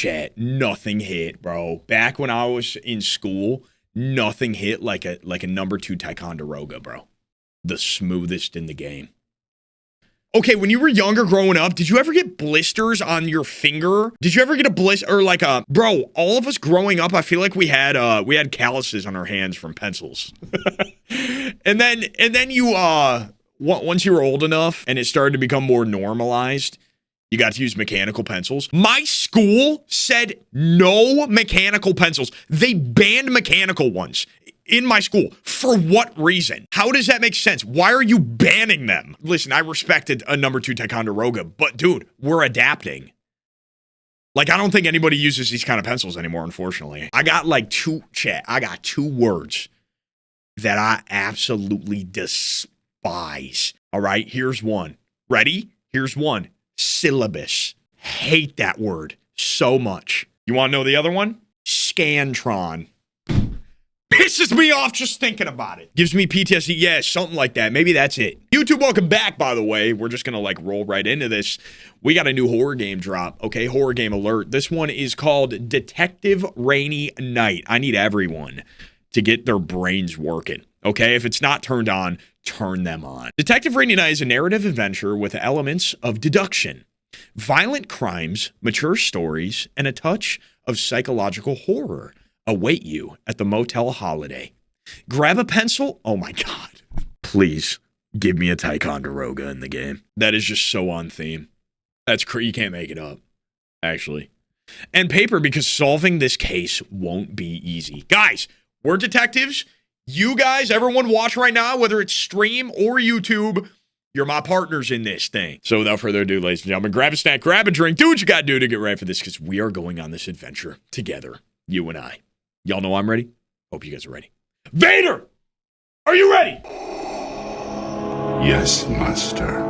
chat, nothing hit, bro. Back when I was in school, nothing hit like a number 2 Ticonderoga, bro. The smoothest in the game. Okay, when you were younger growing up, did you ever get blisters on your finger? Did you ever get a blister or like a bro, all of us growing up, I feel like we had calluses on our hands from pencils. and then you once you were old enough and it started to become more normalized, you got to use mechanical pencils. My school said no mechanical pencils. They banned mechanical ones in my school. For what reason? How does that make sense? Why are you banning them? Listen, I respected a number 2 Ticonderoga, but dude, we're adapting. Like, I don't think anybody uses these kind of pencils anymore, unfortunately. I got two words that I absolutely despise. All right, here's one. Ready? Here's one. Syllabus. Hate that word so much. You want to know the other one? Scantron. Pisses me off just thinking about it. Gives me PTSD. Yeah, something like that. Maybe that's it. YouTube, welcome back, by the way. We're just going to like roll right into this. We got a new horror game drop. Okay, horror game alert. This one is called Detective Rainy Night. I need everyone to get their brains working. Okay, if it's not turned on, turn them on. Detective Rainy Night is a narrative adventure with elements of deduction, violent crimes, mature stories, and a touch of psychological horror await you at the motel holiday. Grab a pencil. Oh my God. Please give me a Ticonderoga in the game. That is just so on theme. That's crazy. You can't make it up, actually. And paper, because solving this case won't be easy. Guys, we're detectives. You guys, everyone watching right now, whether it's stream or YouTube, you're my partners in this thing. So without further ado, ladies and gentlemen, grab a snack, grab a drink, do what you gotta do to get ready for this, because we are going on this adventure together, you and I. Y'all know I'm ready? Hope you guys are ready. Vader! Are you ready? Yes, master.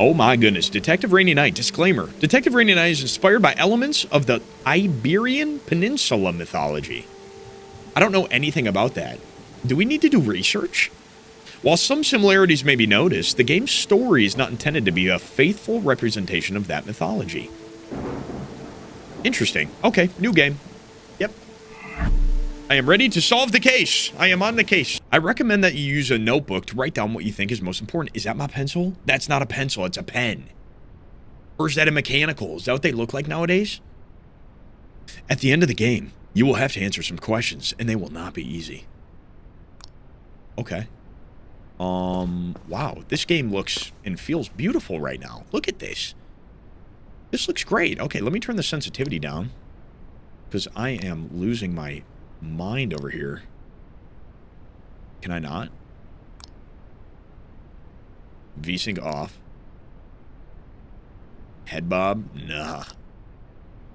Oh my goodness. Detective Rainy Night. Disclaimer. Detective Rainy Night is inspired by elements of the Iberian Peninsula mythology. I don't know anything about that. Do we need to do research? While some similarities may be noticed, the game's story is not intended to be a faithful representation of that mythology. Interesting. Okay, new game. Yep. I am ready to solve the case. I am on the case. I recommend that you use a notebook to write down what you think is most important. Is that my pencil? That's not a pencil, it's a pen. Or is that a mechanical? Is that what they look like nowadays? At the end of the game, you will have to answer some questions, and they will not be easy. Okay. Wow, this game looks and feels beautiful right now. Look at this. This looks great. Okay, let me turn the sensitivity down, because I am losing my mind over here. Can I not? V-Sync off. Head bob? Nah.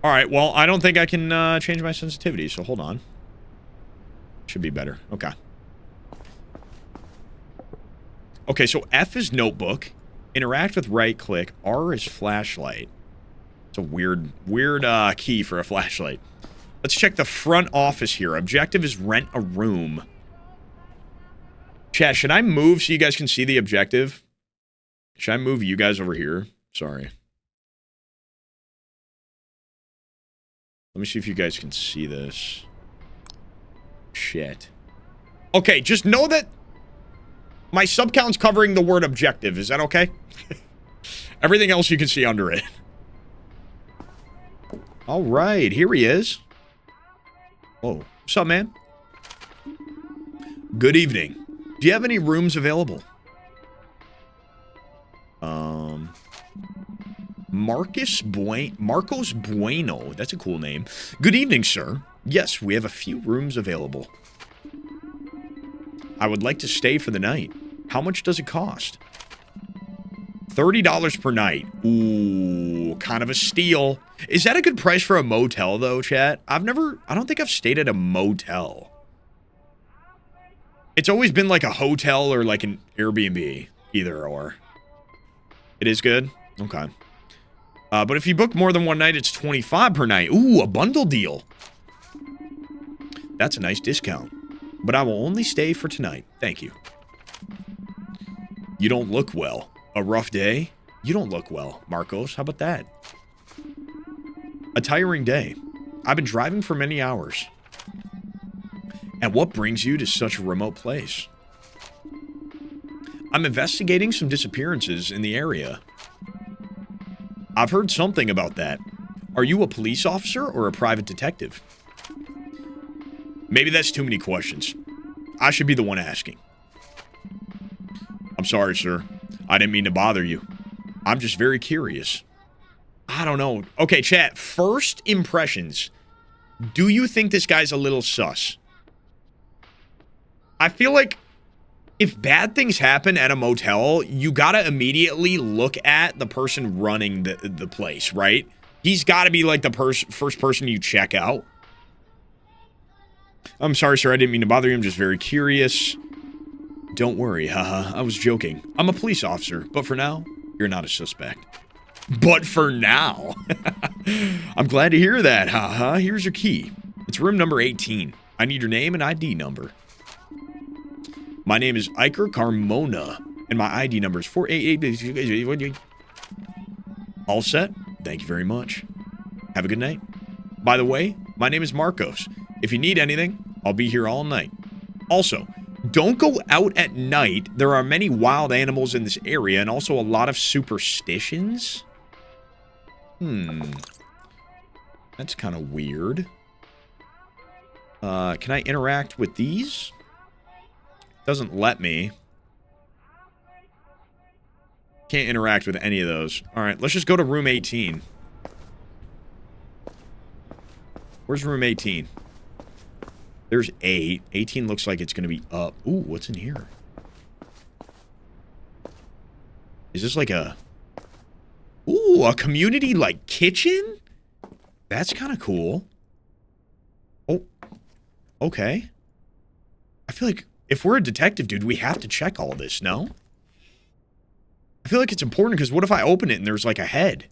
Alright, well, I don't think I can change my sensitivity, so hold on. Should be better. Okay. Okay, so F is notebook. Interact with right click. R is flashlight. It's a weird key for a flashlight. Let's check the front office here. Objective is rent a room. Chat, should I move so you guys can see the objective? Should I move you guys over here? Sorry. Let me see if you guys can see this. Shit. Okay, just know that my sub count's covering the word objective. Is that okay? Everything else you can see under it. All right, here he is. Whoa, what's up, man? Good evening. Do you have any rooms available? Marcos Bueno. That's a cool name. Good evening, sir. Yes, we have a few rooms available. I would like to stay for the night. How much does it cost? $30 per night. Ooh, kind of a steal. Is that a good price for a motel, though, chat? I don't think I've stayed at a motel. It's always been like a hotel or like an Airbnb, either or. It is good? Okay. But if you book more than one night, it's $25 per night. Ooh, a bundle deal. That's a nice discount. But I will only stay for tonight. Thank you. You don't look well. A rough day? You don't look well, Marcos. How about that? A tiring day. I've been driving for many hours. And what brings you to such a remote place? I'm investigating some disappearances in the area. I've heard something about that. Are you a police officer or a private detective? Maybe that's too many questions. I should be the one asking. I'm sorry, sir. I didn't mean to bother you. I'm just very curious. I don't know. Okay, chat. First impressions. Do you think this guy's a little sus? I feel like if bad things happen at a motel, you gotta immediately look at the person running the place, right? He's gotta be like the first person you check out. I'm sorry, sir. I didn't mean to bother you. I'm just very curious. Don't worry, haha. I was joking. I'm a police officer, but for now, you're not a suspect. But for now. I'm glad to hear that, haha. Here's your key. It's room number 18. I need your name and ID number. My name is Iker Carmona, and my ID number is 488. All set? Thank you very much. Have a good night. By the way, my name is Marcos. If you need anything, I'll be here all night. Also, don't go out at night. There are many wild animals in this area, and also a lot of superstitions. That's kind of weird. Can I interact with these? Doesn't let me. Can't interact with any of those. Alright, let's just go to room 18. Where's room 18? There's 8. 18 looks like it's going to be up. Ooh, what's in here? Is this like a... Ooh, a community, like, kitchen? That's kind of cool. Oh. Okay. I feel like... If we're a detective, dude, we have to check all this, no? I feel like it's important, because what if I open it and there's, like, a head?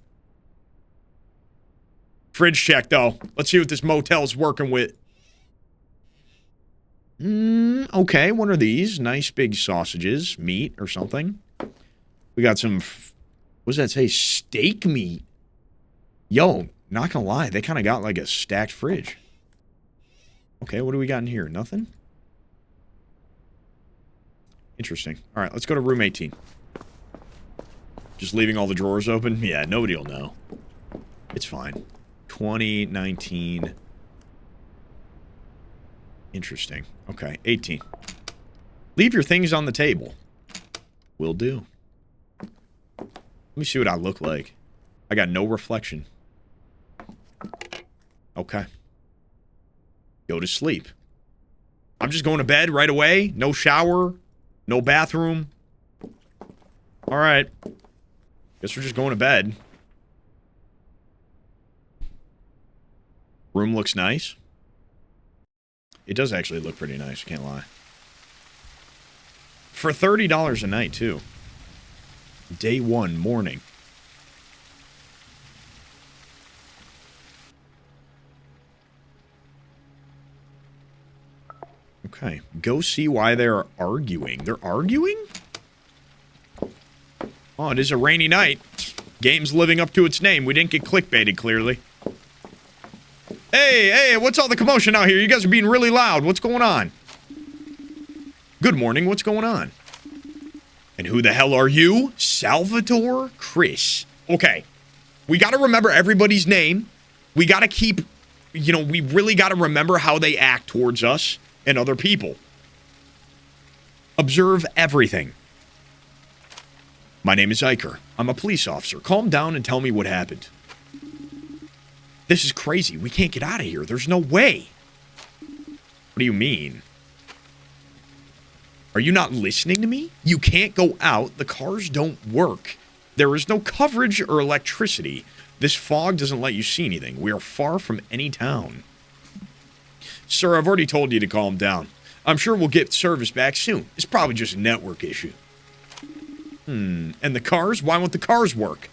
Fridge check, though. Let's see what this motel's working with. Okay, what are these? Nice big sausages. Meat or something. We got some... What does that say? Steak meat. Yo, not gonna lie. They kind of got, like, a stacked fridge. Okay, what do we got in here? Nothing? Interesting. All right, let's go to room 18. Just leaving all the drawers open? Yeah, nobody will know. It's fine. 2019. Interesting. Okay, 18. Leave your things on the table. Will do. Let me see what I look like. I got no reflection. Okay. Go to sleep. I'm just going to bed right away. No shower. No bathroom. Alright. Guess we're just going to bed. Room looks nice. It does actually look pretty nice, I can't lie. For $30 a night, too. Day 1, morning. Okay, go see why they're arguing. They're arguing? Oh, it is a rainy night. Game's living up to its name. We didn't get clickbaited, clearly. Hey, what's all the commotion out here? You guys are being really loud. What's going on? Good morning, what's going on? And who the hell are you? Salvatore? Chris. Okay, we gotta remember everybody's name. We gotta keep, you know, we really gotta remember how they act towards us and other people. Observe everything. My name is Iker. I'm a police officer. Calm down and tell me what happened. This is crazy. We can't get out of here. There's no way. What do you mean? Are you not listening to me? You can't go out. The cars don't work. There is no coverage or electricity. This fog doesn't let you see anything. We are far from any town. Sir, I've already told you to calm down. I'm sure we'll get service back soon. It's probably just a network issue. And the cars? Why won't the cars work?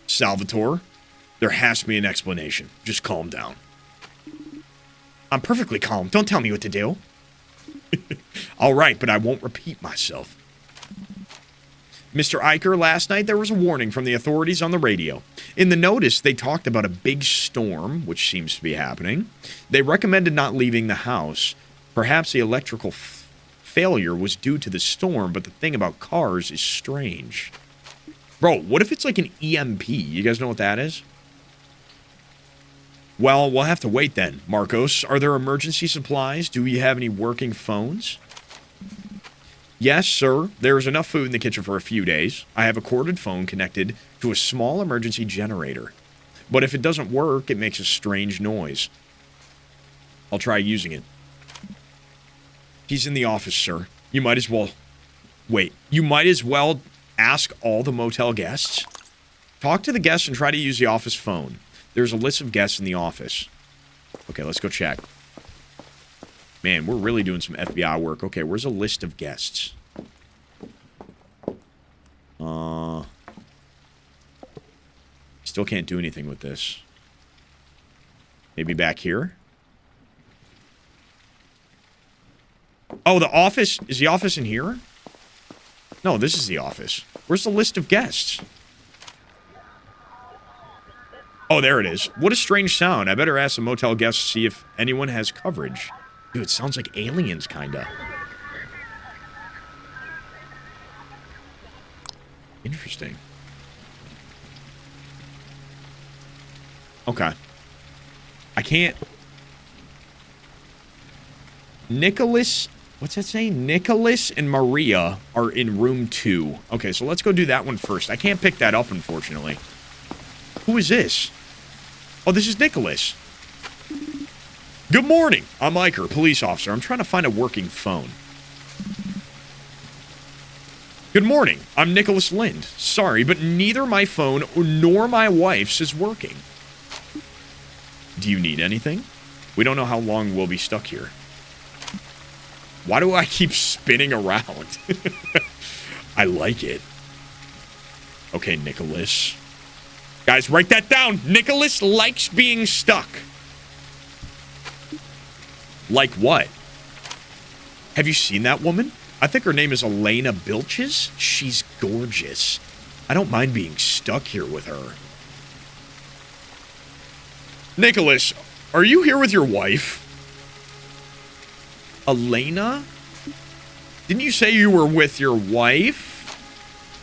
Salvatore, there has to be an explanation. Just calm down. I'm perfectly calm. Don't tell me what to do. All right, but I won't repeat myself. Mr. Eicher, last night there was a warning from the authorities on the radio. In the notice, they talked about a big storm, which seems to be happening. They recommended not leaving the house. Perhaps the electrical failure was due to the storm, but the thing about cars is strange. Bro, what if it's like an EMP? You guys know what that is? Well, we'll have to wait then. Marcos, are there emergency supplies? Do we have any working phones? Yes, sir. There is enough food in the kitchen for a few days. I have a corded phone connected to a small emergency generator. But if it doesn't work, it makes a strange noise. I'll try using it. He's in the office, sir. You might as well... Wait. You might as well ask all the motel guests? Talk to the guests and try to use the office phone. There's a list of guests in the office. Okay, let's go check. Man, we're really doing some FBI work. Okay, where's a list of guests? Still can't do anything with this. Maybe back here? Oh, the office. Is the office in here? No, this is the office. Where's the list of guests? Oh, there it is. What a strange sound. I better ask the motel guests to see if anyone has coverage. Dude, it sounds like aliens, kinda. Interesting. Okay. I can't... Nikolas... What's that saying? Nikolas and Maria are in room 2. Okay, so let's go do that one first. I can't pick that up, unfortunately. Who is this? Oh, this is Nikolas. Good morning. I'm Eicher, police officer. I'm trying to find a working phone. Good morning. I'm Nikolas Lind. Sorry, but neither my phone nor my wife's is working. Do you need anything? We don't know how long we'll be stuck here. Why do I keep spinning around? I like it. Okay, Nikolas. Guys, write that down. Nikolas likes being stuck. Like what? Have you seen that woman? I think her name is Elena Bilches. She's gorgeous. I don't mind being stuck here with her. Nikolas, are you here with your wife? Elena? Didn't you say you were with your wife?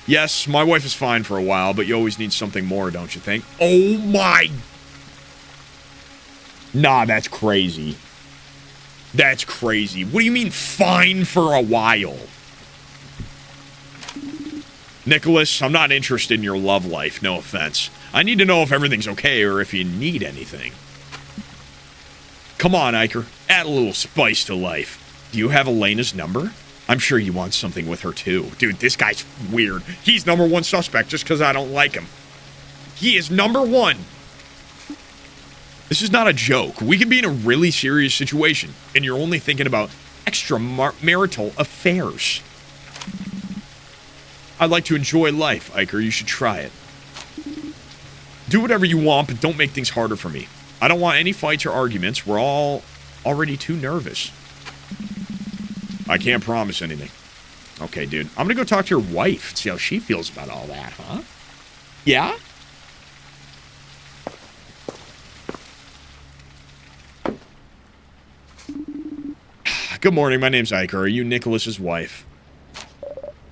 Yes, my wife is fine for a while, but you always need something more, don't you think? Oh my... Nah, that's crazy. That's crazy. What do you mean, fine for a while? Nikolas, I'm not interested in your love life, no offense. I need to know if everything's okay or if you need anything. Come on, Eicher. Add a little spice to life. Do you have Elena's number? I'm sure you want something with her, too. Dude, this guy's weird. He's #1 suspect just because I don't like him. He is #1. This is not a joke. We can be in a really serious situation, and you're only thinking about extramarital affairs. I'd like to enjoy life, Eicher. You should try it. Do whatever you want, but don't make things harder for me. I don't want any fights or arguments. We're all already too nervous. I can't promise anything. Okay, dude. I'm gonna go talk to your wife, see how she feels about all that, huh? Yeah? Good morning. My name's Eicher. Are you Nikolas's wife?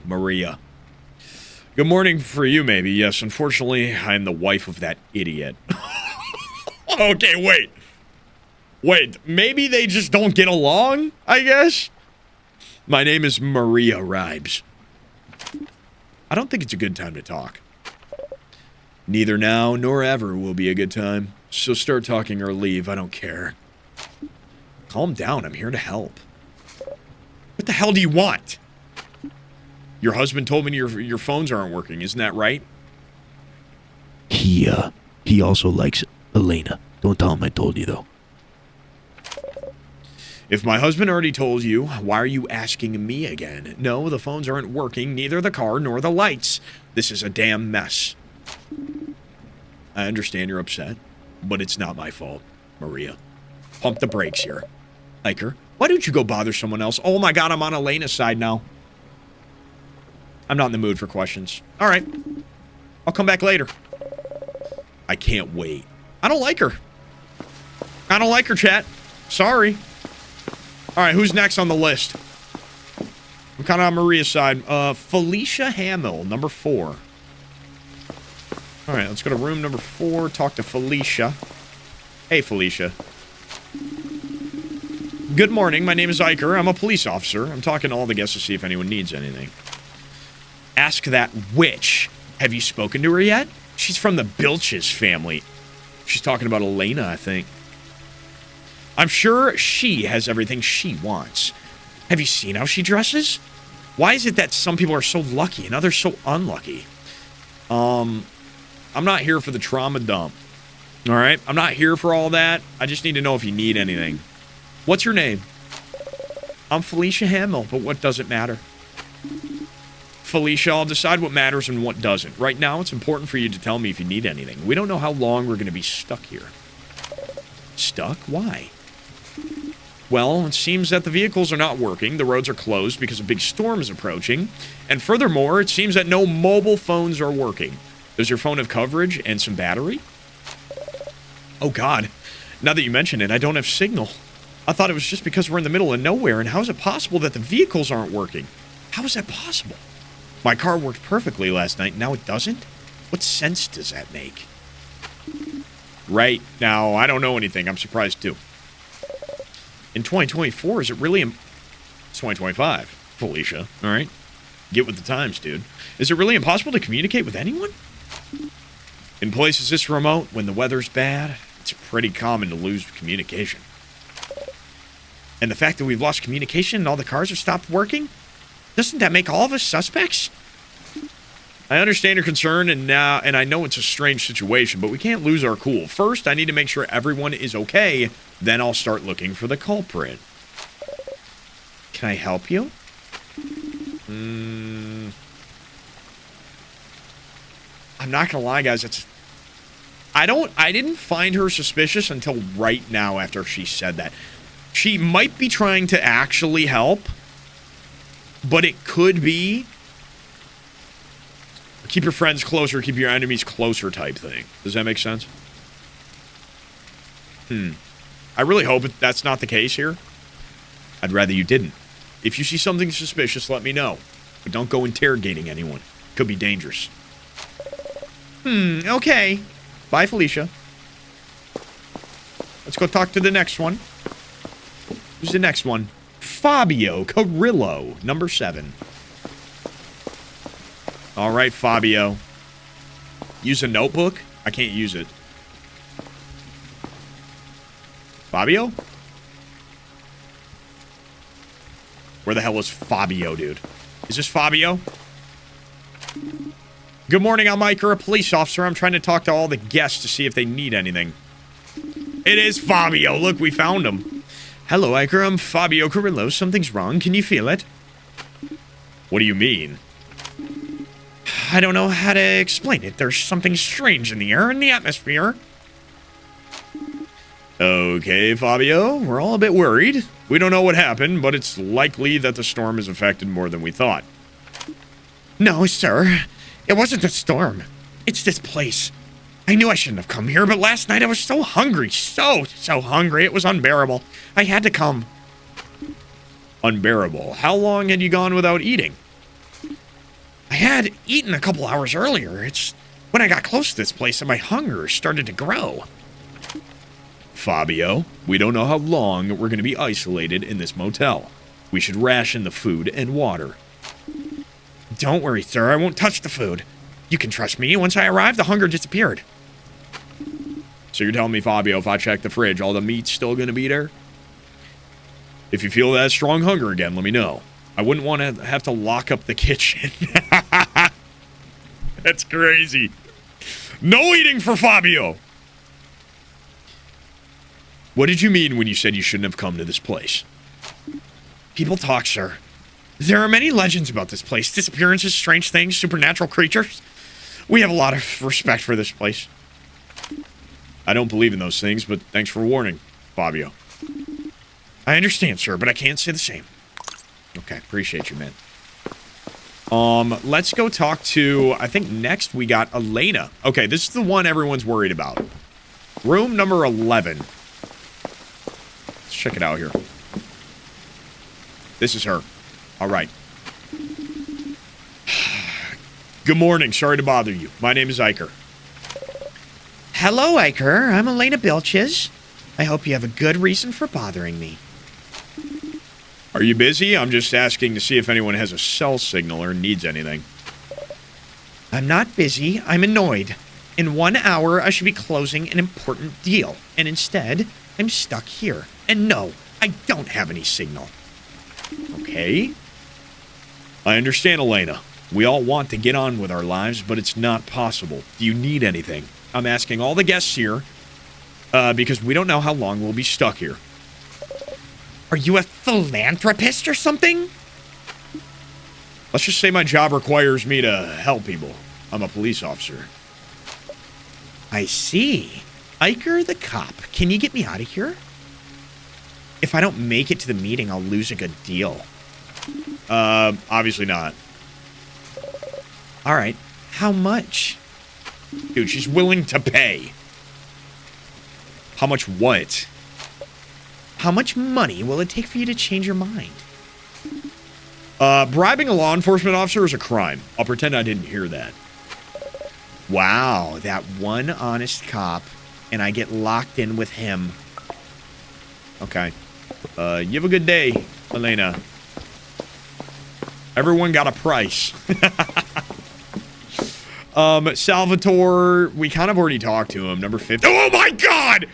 Maria. Good morning for you, maybe. Yes, unfortunately, I'm the wife of that idiot. Okay, wait. Wait, maybe they just don't get along, I guess? My name is Maria Ribes. I don't think it's a good time to talk. Neither now nor ever will be a good time. So start talking or leave. I don't care. Calm down. I'm here to help. What the hell do you want? Your husband told me your phones aren't working. Isn't that right? He also likes Elena. Don't tell him I told you, though. If my husband already told you, why are you asking me again? No, the phones aren't working, neither the car nor the lights. This is a damn mess. I understand you're upset, but it's not my fault, Maria. Pump the brakes here. Eicher, why don't you go bother someone else? Oh my god, I'm on Elena's side now. I'm not in the mood for questions. All right. I'll come back later. I can't wait. I don't like her. I don't like her, chat. Sorry. All right, who's next on the list? I'm kind of on Maria's side. Felicia Hamill, number 4. All right, let's go to room number 4, talk to Felicia. Hey, Felicia. Good morning, my name is Iker. I'm a police officer. I'm talking to all the guests to see if anyone needs anything. Ask that witch. Have you spoken to her yet? She's from the Bilches family. She's talking about Elena, I think. I'm sure she has everything she wants. Have you seen how she dresses? Why is it that some people are so lucky and others so unlucky? I'm not here for the trauma dump. All right? I'm not here for all that. I just need to know if you need anything. What's your name? I'm Felicia Hamill, but what does it matter? Felicia, I'll decide what matters and what doesn't. Right now, it's important for you to tell me if you need anything. We don't know how long we're going to be stuck here. Stuck? Why? Well, it seems that the vehicles are not working. The roads are closed because a big storm is approaching. And furthermore, it seems that no mobile phones are working. Does your phone have coverage and some battery? Oh, God. Now that you mention it, I don't have signal. I thought it was just because we're in the middle of nowhere, and how is it possible that the vehicles aren't working? How is that possible? My car worked perfectly last night, and now it doesn't? What sense does that make? Right. Now, I don't know anything. I'm surprised, too. In 2024, is it really... It's 2025, Felicia, all right? Get with the times, dude. Is it really impossible to communicate with anyone? In places this remote, when the weather's bad, it's pretty common to lose communication. And the fact that we've lost communication and all the cars have stopped working? Doesn't that make all of us suspects? I understand your concern, and I know it's a strange situation, but we can't lose our cool. First, I need to make sure everyone is okay. Then I'll start looking for the culprit. Can I help you? I'm not gonna lie, guys. I didn't find her suspicious until right now after she said that. She might be trying to actually help, but it could be keep your friends closer, keep your enemies closer type thing. Does that make sense? I really hope that's not the case here. I'd rather you didn't. If you see something suspicious, let me know. But don't go interrogating anyone. Could be dangerous. Okay. Bye, Felicia. Let's go talk to the next one. Who's the next one? Fabio Carrillo, number 7. All right, Fabio. Use a notebook? I can't use it. Fabio? Where the hell is Fabio, dude? Is this Fabio? Good morning, I'm Iker, a police officer. I'm trying to talk to all the guests to see if they need anything. It is Fabio. Look, we found him. Hello, Iker. I'm Fabio Carrillo. Something's wrong. Can you feel it? What do you mean? I don't know how to explain it. There's something strange in the air and the atmosphere. Okay, Fabio. We're all a bit worried. We don't know what happened, but it's likely that the storm has affected more than we thought. No, sir. It wasn't the storm. It's this place. I knew I shouldn't have come here, but last night I was so hungry. So hungry. It was unbearable. I had to come. Unbearable. How long had you gone without eating? I had eaten a couple hours earlier. It's when I got close to this place that my hunger started to grow. Fabio, we don't know how long we're going to be isolated in this motel. We should ration the food and water. Don't worry, sir. I won't touch the food. You can trust me. Once I arrived, the hunger disappeared. So you're telling me, Fabio, if I check the fridge, all the meat's still going to be there? If you feel that strong hunger again, let me know. I wouldn't want to have to lock up the kitchen. That's crazy. No eating for Fabio. What did you mean when you said you shouldn't have come to this place? People talk, sir. There are many legends about this place. Disappearances, strange things, supernatural creatures. We have a lot of respect for this place. I don't believe in those things, but thanks for warning, Fabio. I understand, sir, but I can't say the same. Okay, appreciate you, man. Let's go talk to, I think next we got Elena. Okay, this is the one everyone's worried about. Room number 11. Let's check it out here. This is her. All right. Good morning. Sorry to bother you. My name is Iker. Hello, Iker. I'm Elena Bilches. I hope you have a good reason for bothering me. Are you busy? I'm just asking to see if anyone has a cell signal or needs anything. I'm not busy. I'm annoyed. In 1 hour, I should be closing an important deal. And instead, I'm stuck here. And no, I don't have any signal. Okay. I understand, Elena. We all want to get on with our lives, but it's not possible. Do you need anything? I'm asking all the guests here, because we don't know how long we'll be stuck here. Are you a philanthropist or something? Let's just say my job requires me to help people. I'm a police officer. I see. Iker the cop. Can you get me out of here? If I don't make it to the meeting, I'll lose a good deal. Obviously not. All right. How much? Dude, she's willing to pay. How much what? How much money will it take for you to change your mind? Bribing a law enforcement officer is a crime. I'll pretend I didn't hear that. Wow, that one honest cop, and I get locked in with him. Okay. You have a good day, Elena. Everyone got a price. Salvatore, we kind of already talked to him. Number 50. Oh my god!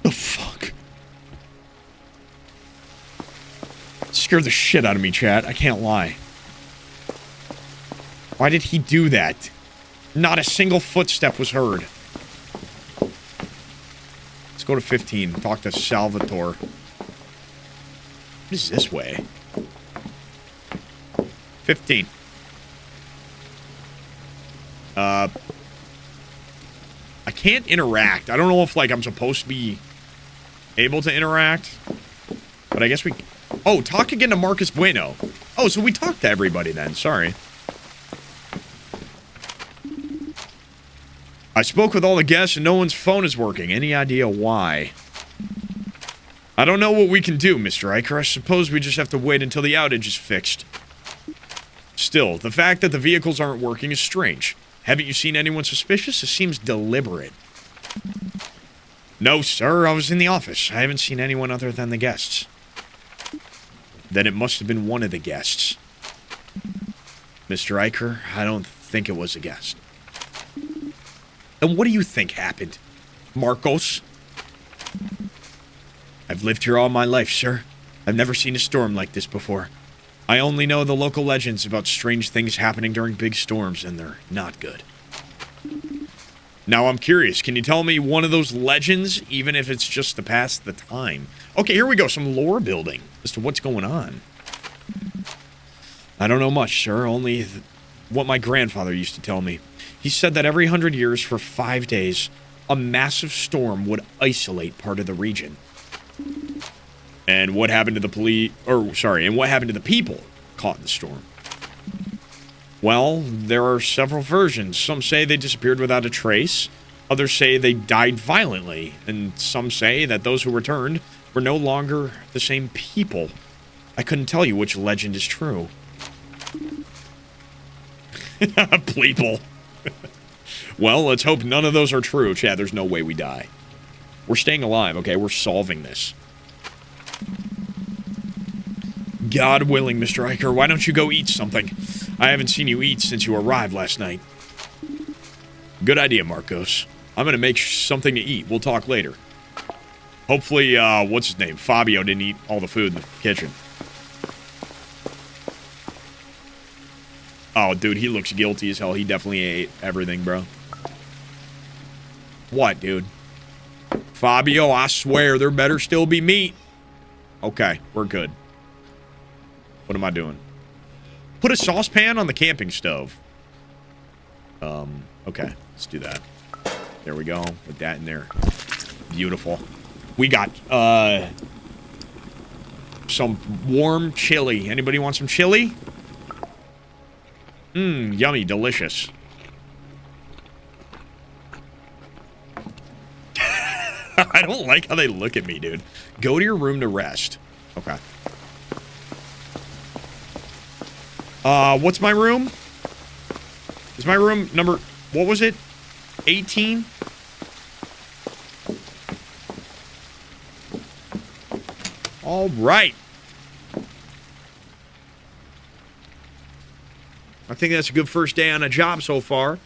The fuck? Scared the shit out of me, chat. I can't lie. Why did he do that? Not a single footstep was heard. Let's go to 15. Talk to Salvatore. What is this way? 15. I can't interact. I don't know if, like, I'm supposed to be able to interact. But I guess we... Oh, talk again to Marcus Bueno. Oh, so we talked to everybody then. Sorry. I spoke with all the guests and no one's phone is working. Any idea why? I don't know what we can do, Mr. Iker. I suppose we just have to wait until the outage is fixed. Still, the fact that the vehicles aren't working is strange. Haven't you seen anyone suspicious? It seems deliberate. No, sir. I was in the office. I haven't seen anyone other than the guests. Then it must have been one of the guests. Mr. Iker, I don't think it was a guest. And what do you think happened, Marcos? I've lived here all my life, sir. I've never seen a storm like this before. I only know the local legends about strange things happening during big storms, and they're not good. Now I'm curious, can you tell me one of those legends, even if it's just to pass the time? Okay, here we go, some lore building as to what's going on. I don't know much, sir, only what my grandfather used to tell me. He said that every 100 years for 5 days, a massive storm would isolate part of the region. And what happened to the and what happened to the people caught in the storm? Well, there are several versions. Some say they disappeared without a trace. Others say they died violently. And some say that those who returned were no longer the same people. I couldn't tell you which legend is true. People. Well, let's hope none of those are true. Chad, there's no way we die. We're staying alive, okay? We're solving this. God willing, Mr. Iker, why don't you go eat something? I haven't seen you eat since you arrived last night. Good idea, Marcos. I'm gonna make something to eat. We'll talk later. Hopefully, what's his name? Fabio didn't eat all the food in the kitchen. Oh, dude, he looks guilty as hell. He definitely ate everything, bro. What, dude? Fabio, I swear, there better still be meat. Okay, we're good. What am I doing? Put a saucepan on the camping stove. Okay, let's do that. There we go. Put that in there. Beautiful. We got, some warm chili. Anybody want some chili? Mmm, yummy, delicious. I don't like how they look at me, dude. Go to your room to rest. Okay. What's my room? Is my room number... What was it? 18? All right. I think that's a good first day on a job so far.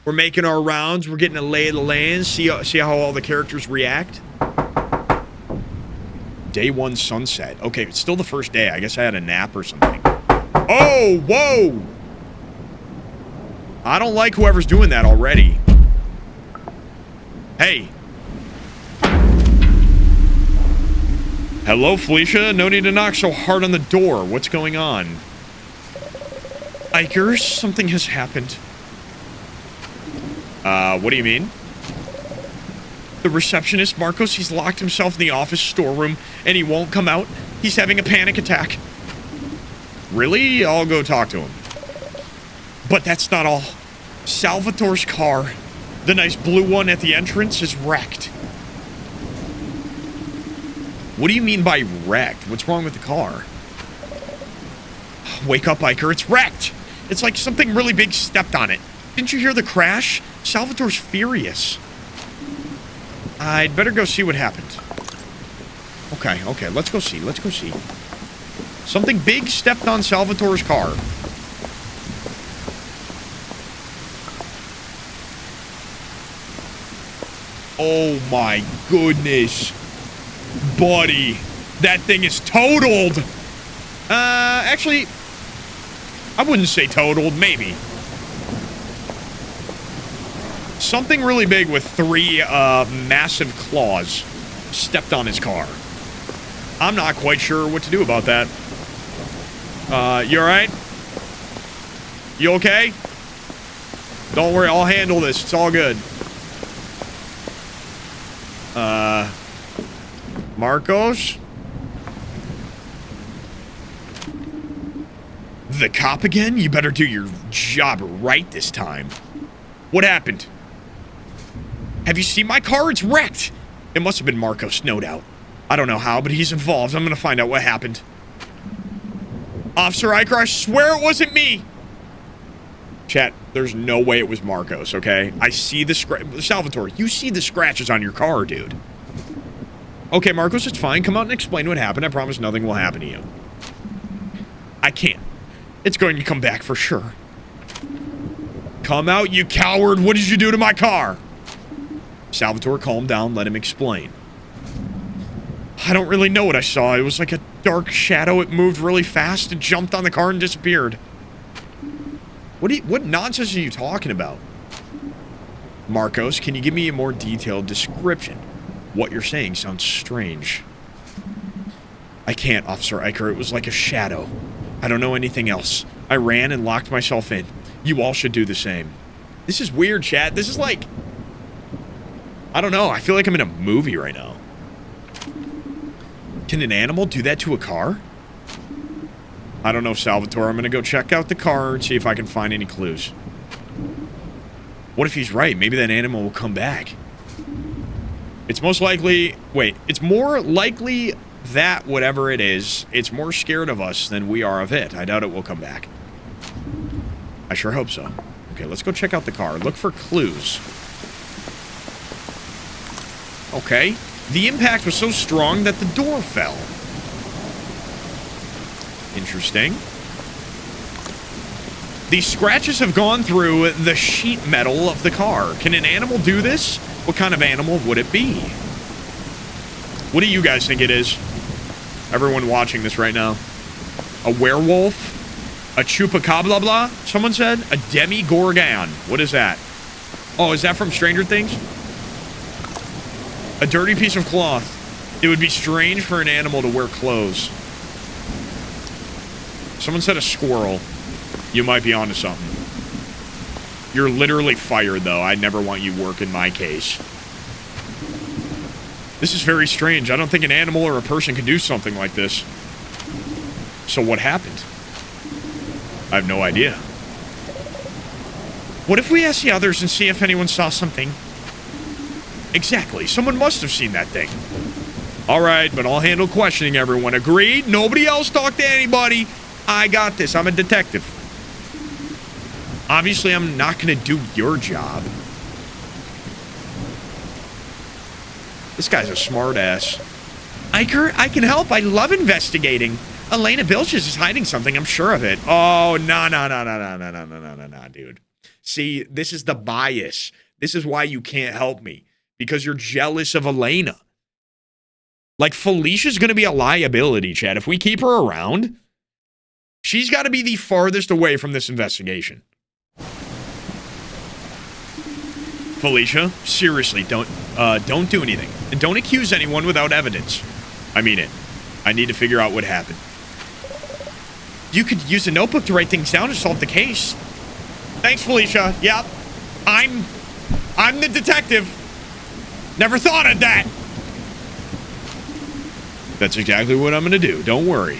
We're making our rounds. We're getting a lay of the land. See how all the characters react. Day 1 sunset. Okay, it's still the first day. I guess I had a nap or something. Oh, whoa! I don't like whoever's doing that already. Hey. Hello, Felicia. No need to knock so hard on the door. What's going on? Iker, something has happened. What do you mean? The receptionist, Marcos, he's locked himself in the office storeroom, and he won't come out. He's having a panic attack. Really? I'll go talk to him. But that's not all. Salvatore's car, the nice blue one at the entrance, is wrecked. What do you mean by wrecked? What's wrong with the car? Wake up, Iker. It's wrecked. It's like something really big stepped on it. Didn't you hear the crash? Salvatore's furious. I'd better go see what happened. Okay, let's go see. Something big stepped on Salvatore's car. Oh my goodness. Buddy, that thing is totaled. Actually, I wouldn't say totaled, maybe. Something really big with 3 massive claws stepped on his car. I'm not quite sure what to do about that. You alright? You okay? Don't worry, I'll handle this. It's all good. Marcos? The cop again? You better do your job right this time. What happened? Have you seen my car? It's wrecked. It must have been Marcos, no doubt. I don't know how, but he's involved. I'm gonna find out what happened. Officer Iker, I swear it wasn't me. Chat, there's no way it was Marcos, okay? I see the Salvatore, you see the scratches on your car, dude. Okay, Marcos, it's fine. Come out and explain what happened. I promise nothing will happen to you. I can't. It's going to come back for sure. Come out, you coward. What did you do to my car? Salvatore, calm down. Let him explain. I don't really know what I saw. It was like a dark shadow. It moved really fast and jumped on the car and disappeared. What nonsense are you talking about? Marcos, can you give me a more detailed description? What you're saying sounds strange. I can't, Officer Iker. It was like a shadow. I don't know anything else. I ran and locked myself in. You all should do the same. This is weird, chat. This is like... I don't know. I feel like I'm in a movie right now. Can an animal do that to a car? I don't know, Salvatore. I'm gonna go check out the car and see if I can find any clues. What if he's right? Maybe that animal will come back. It's most likely... Wait. It's more likely that whatever it is, it's more scared of us than we are of it. I doubt it will come back. I sure hope so. Okay, let's go check out the car. Look for clues. Okay. The impact was so strong that the door fell. Interesting. These scratches have gone through the sheet metal of the car. Can an animal do this? What kind of animal would it be? What do you guys think it is? Everyone watching this right now. A werewolf? A chupacabra? Someone said? A demigorgon. What is that? Oh, is that from Stranger Things? A dirty piece of cloth. It would be strange for an animal to wear clothes. Someone said a squirrel. You might be onto something. You're literally fired, though. I never want you work in my case. This is very strange. I don't think an animal or a person can do something like this. So what happened? I have no idea. What if we ask the others and see if anyone saw something? Exactly. Someone must have seen that thing. All right, but I'll handle questioning everyone. Agreed? Nobody else talk to anybody. I got this. I'm a detective. Obviously, I'm not going to do your job. This guy's a smart ass. Iker, I can help. I love investigating. Elena Bilges is hiding something. I'm sure of it. Oh, no, dude. See, this is the bias. This is why you can't help me. Because you're jealous of Elena. Like, Felicia's going to be a liability, Chad. If we keep her around, she's got to be the farthest away from this investigation. Felicia, seriously, don't do anything. And don't accuse anyone without evidence. I mean it. I need to figure out what happened. You could use a notebook to write things down to solve the case. Thanks, Felicia. Yep. I'm the detective. Never thought of that. That's exactly what I'm going to do. Don't worry.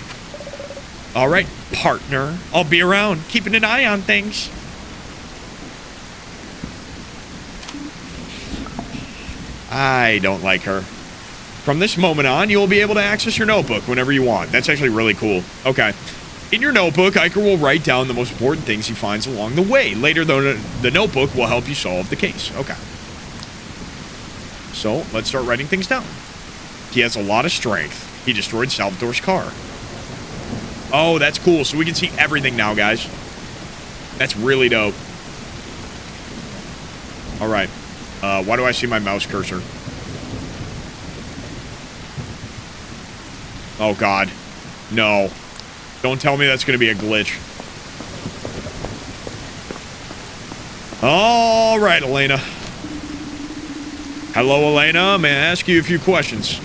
All right, partner. I'll be around, keeping an eye on things. I don't like her. From this moment on, you'll be able to access your notebook whenever you want. That's actually really cool. Okay. In your notebook, Iker will write down the most important things he finds along the way. Later, the notebook will help you solve the case. Okay. So, let's start writing things down. He has a lot of strength. He destroyed Salvatore's car. Oh, that's cool. So we can see everything now, guys. That's really dope. All right. Why do I see my mouse cursor? Oh, God. No. Don't tell me that's going to be a glitch. All right, Elena. Hello, Elena. May I ask you a few questions?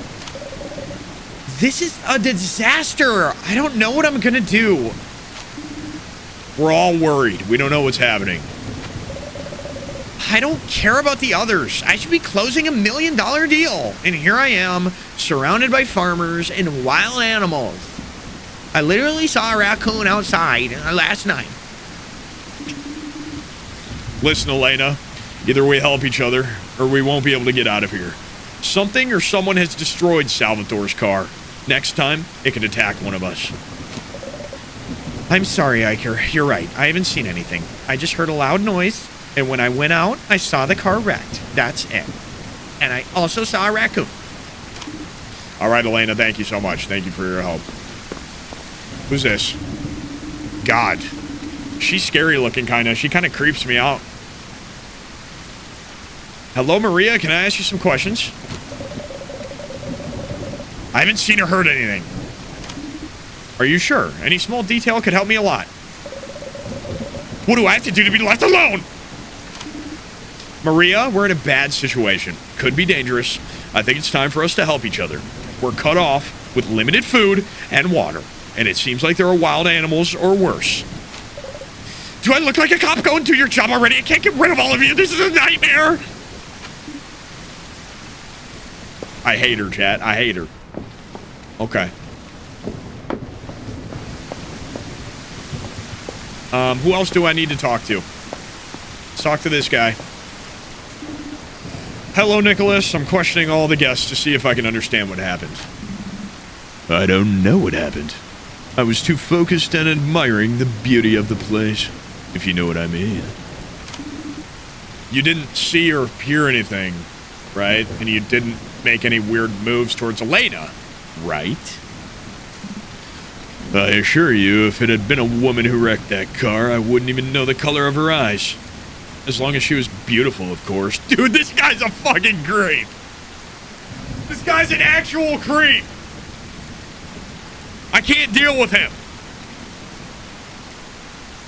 This is a disaster. I don't know what I'm going to do. We're all worried. We don't know what's happening. I don't care about the others. I should be closing $1 million deal. And here I am, surrounded by farmers and wild animals. I literally saw a raccoon outside last night. Listen, Elena, either we help each other or we won't be able to get out of here. Something or someone has destroyed Salvatore's car. Next time, it could attack one of us. I'm sorry, Iker. You're right. I haven't seen anything. I just heard a loud noise, and when I went out, I saw the car wrecked. That's it. And I also saw a raccoon. All right, Elena, thank you so much. Thank you for your help. Who's this? God. She's scary looking, kind of. She kind of creeps me out. Hello, Maria. Can I ask you some questions? I haven't seen or heard anything. Are you sure? Any small detail could help me a lot. What do I have to do to be left alone? Maria, we're in a bad situation. Could be dangerous. I think it's time for us to help each other. We're cut off with limited food and water. And it seems like there are wild animals or worse. Do I look like a cop going to your job already? I can't get rid of all of you. This is a nightmare. I hate her, chat. I hate her. Okay. Who else do I need to talk to? Let's talk to this guy. Hello, Nikolas. I'm questioning all the guests to see if I can understand what happened. I don't know what happened. I was too focused on admiring the beauty of the place, if you know what I mean. You didn't see or hear anything, right? And you didn't make any weird moves towards Elena, right? I assure you, if it had been a woman who wrecked that car, I wouldn't even know the color of her eyes. As long as she was beautiful, of course. Dude, this guy's a fucking creep. This guy's an actual creep. I can't deal with him.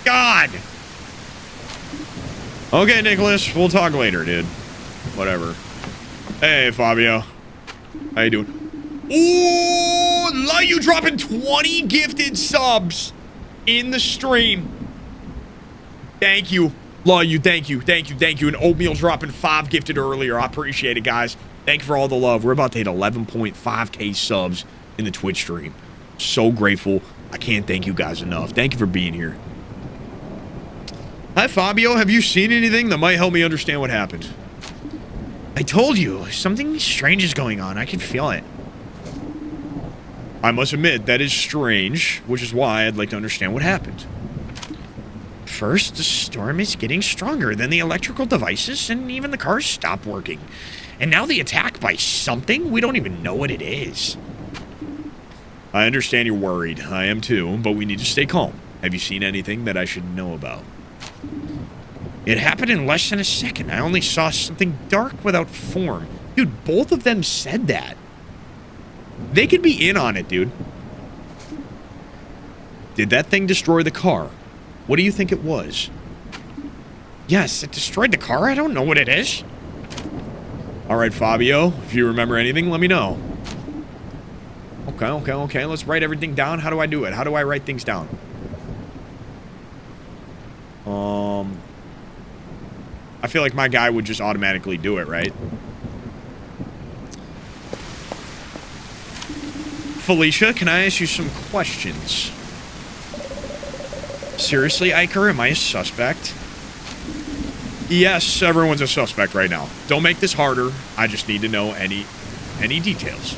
God. Okay, Nikolas, we'll talk later, dude. Whatever. Hey, Fabio. How you doing? Ooh, love you dropping 20 gifted subs in the stream. Thank you. Love you, thank you, thank you, thank you. And Oatmeal dropping 5 gifted earlier. I appreciate it, guys. Thank you for all the love. We're about to hit 11.5K subs in the Twitch stream. So grateful. I can't thank you guys enough. Thank you for being here. Hi, Fabio. Have you seen anything that might help me understand what happened? I told you, something strange is going on. I can feel it. I must admit, that is strange, which is why I'd like to understand what happened. First, the storm is getting stronger. Then the electrical devices and even the cars stop working. And now the attack by something? We don't even know what it is. I understand you're worried. I am too, but we need to stay calm. Have you seen anything that I should know about? It happened in less than a second. I only saw something dark without form. Dude, both of them said that. They could be in on it, dude. Did that thing destroy the car? What do you think it was? Yes, it destroyed the car. I don't know what it is. All right, Fabio, if you remember anything, let me know. Okay. Let's write everything down. How do I do it? How do I write things down? I feel like my guy would just automatically do it, right? Felicia, can I ask you some questions? Seriously, Iker, am I a suspect? Yes, everyone's a suspect right now. Don't make this harder. I just need to know any details.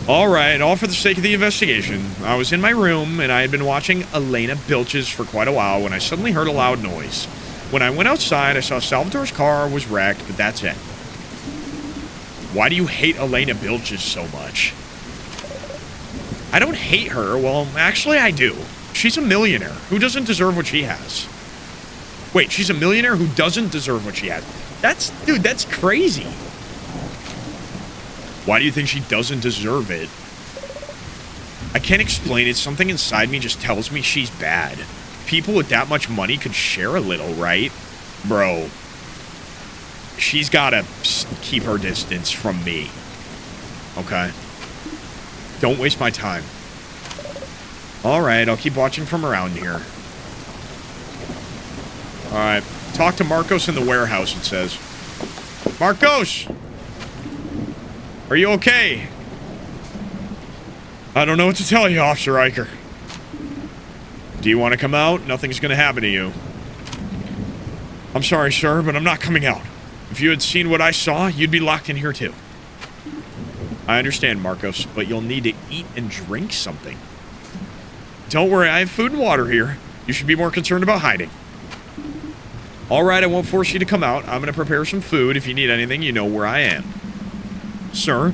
All right, all for the sake of the investigation. I was in my room, and I had been watching Elena Bilges for quite a while when I suddenly heard a loud noise. When I went outside, I saw Salvatore's car was wrecked, but that's it. Why do you hate Elena Bilges so much? I don't hate her. Well, actually, I do. She's a millionaire. Who doesn't deserve what she has? Wait, she's a millionaire who doesn't deserve what she has. Dude, that's crazy. Why do you think she doesn't deserve it? I can't explain it. Something inside me just tells me she's bad. People with that much money could share a little, right? Bro, she's gotta keep her distance from me. Okay? Don't waste my time. All right, I'll keep watching from around here. All right, talk to Marcos in the warehouse, it says. Marcos! Are you okay? I don't know what to tell you, Officer Iker. Do you want to come out? Nothing's going to happen to you. I'm sorry, sir, but I'm not coming out. If you had seen what I saw, you'd be locked in here too. I understand, Marcos, but you'll need to eat and drink something. Don't worry, I have food and water here. You should be more concerned about hiding. All right, I won't force you to come out. I'm going to prepare some food. If you need anything, you know where I am. Sir,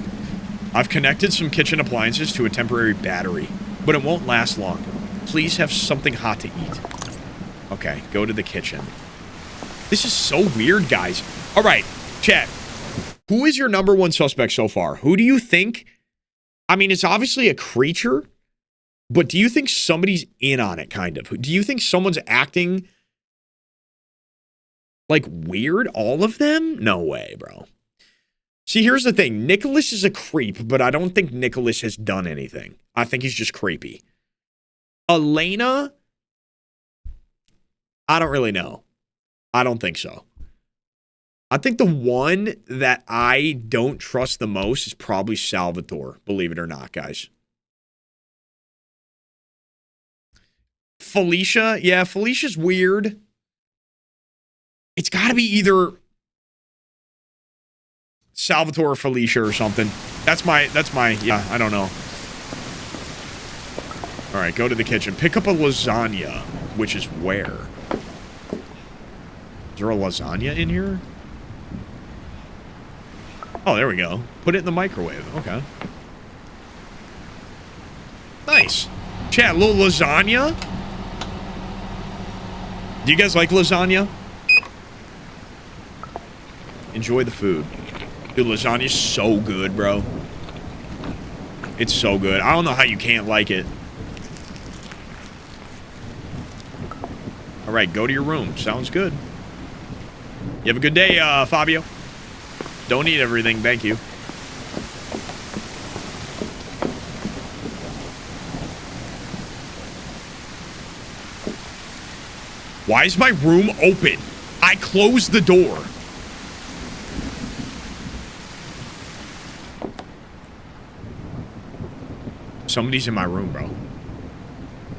I've connected some kitchen appliances to a temporary battery, but it won't last long. Please have something hot to eat. Okay, go to the kitchen. This is so weird, guys. All right, chat. Who is your number one suspect so far? Who do you think? I mean, it's obviously a creature, but do you think somebody's in on it, kind of? Do you think someone's acting like weird? All of them? No way, bro. See, here's the thing. Nikolas is a creep, but I don't think Nikolas has done anything. I think he's just creepy. Elena? I don't really know. I don't think so. I think the one that I don't trust the most is probably Salvatore, believe it or not, guys. Felicia? Yeah, Felicia's weird. It's got to be either Salvatore or Felicia or something. That's my, yeah, I don't know. All right, go to the kitchen. Pick up a lasagna, which is where? Is there a lasagna in here? Oh, there we go. Put it in the microwave. Okay. Nice. Chat, a little lasagna. Do you guys like lasagna? Enjoy the food. Dude, lasagna's so good, bro. It's so good. I don't know how you can't like it. All right, go to your room. Sounds good. You have a good day, Fabio. Don't eat everything, thank you. Why is my room open? I closed the door. Somebody's in my room, bro.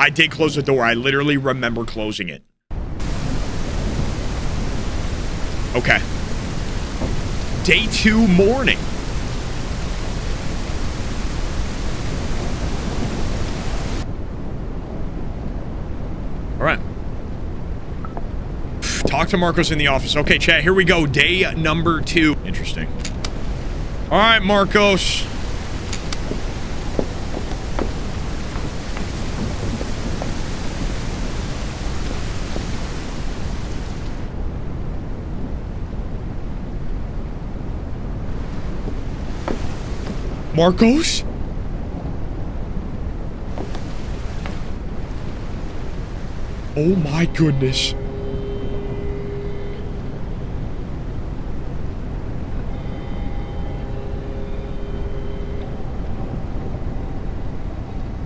I did close the door. I literally remember closing it. Okay. Day 2 morning. All right. Talk to Marcos in the office. Okay, chat, here we go. Day number 2. Interesting. All right, Marcos. Marcos? Oh my goodness.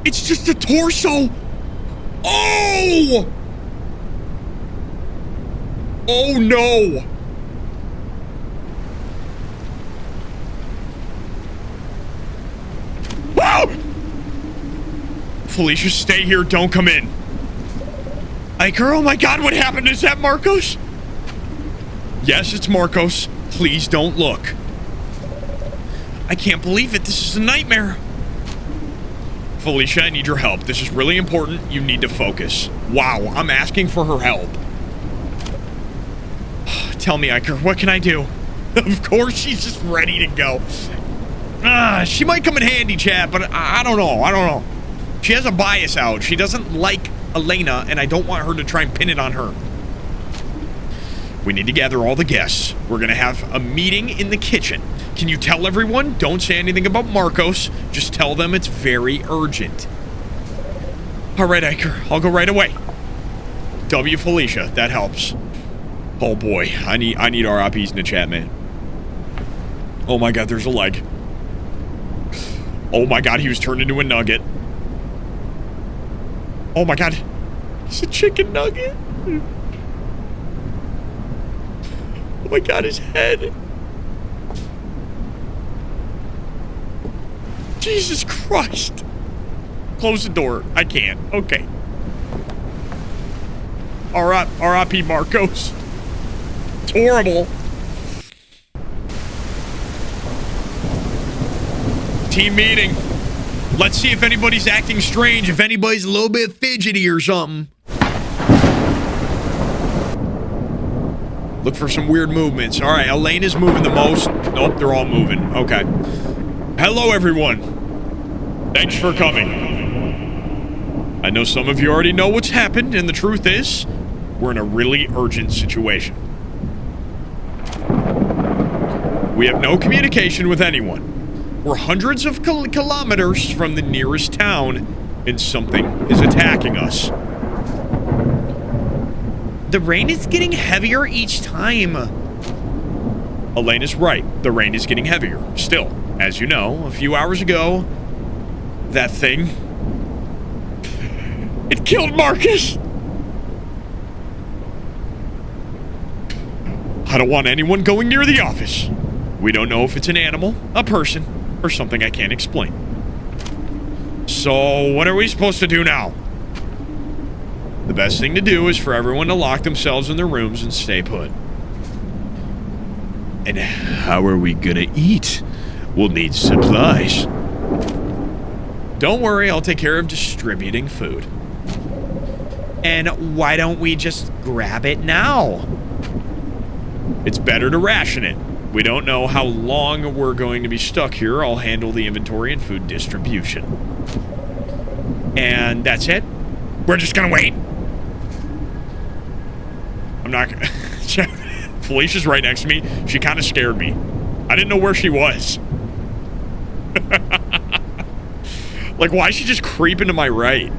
It's just a torso. Oh! Oh no! Felicia, stay here. Don't come in. Iker, oh my god, what happened? Is that Marcos? Yes, it's Marcos. Please don't look. I can't believe it. This is a nightmare. Felicia, I need your help. This is really important. You need to focus. Wow, I'm asking for her help. Tell me, Iker, what can I do? Of course, she's just ready to go. She might come in handy, chat, but I don't know. I don't know. She has a bias out. She doesn't like Elena, and I don't want her to try and pin it on her. We need to gather all the guests. We're going to have a meeting in the kitchen. Can you tell everyone? Don't say anything about Marcos. Just tell them it's very urgent. All right, Iker. I'll go right away. W. Felicia. That helps. Oh, boy. I need RIPs in the chat, man. Oh, my God. There's a leg. Oh, my God. He was turned into a nugget. Oh my god. It's a chicken nugget. Oh my god, his head. Jesus Christ. Close the door. I can't. Okay. R.I.P. Marcos. It's horrible. Team meeting. Let's see if anybody's acting strange, if anybody's a little bit fidgety or something. Look for some weird movements. All right, Elena's moving the most. Nope, they're all moving. Okay. Hello, everyone. Thanks for coming. I know some of you already know what's happened, and the truth is, we're in a really urgent situation. We have no communication with anyone. We're hundreds of kilometers from the nearest town, and something is attacking us. The rain is getting heavier each time. Elena's right. The rain is getting heavier. Still, as you know, a few hours ago, that thing... it killed Marcus! I don't want anyone going near the office. We don't know if it's an animal, a person, or something I can't explain. So, what are we supposed to do now? The best thing to do is for everyone to lock themselves in their rooms and stay put. And how are we gonna eat? We'll need supplies. Don't worry, I'll take care of distributing food. And why don't we just grab it now? It's better to ration it. We don't know how long we're going to be stuck here. I'll handle the inventory and food distribution. And that's it? We're just gonna wait? I'm not gonna... Felicia's right next to me. She kind of scared me. I didn't know where she was. Like, why is she just creeping to my right?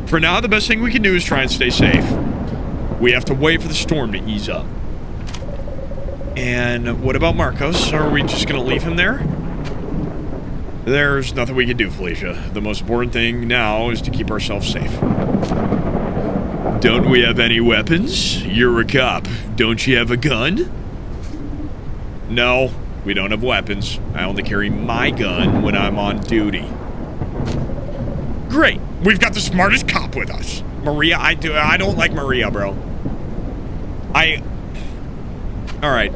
For now, the best thing we can do is try and stay safe. We have to wait for the storm to ease up. And what about Marcos? Are we just going to leave him there? There's nothing we can do, Felicia. The most important thing now is to keep ourselves safe. Don't we have any weapons? You're a cop. Don't you have a gun? No, we don't have weapons. I only carry my gun when I'm on duty. Great. We've got the smartest cop with us. Maria, I don't like Maria, bro. All right.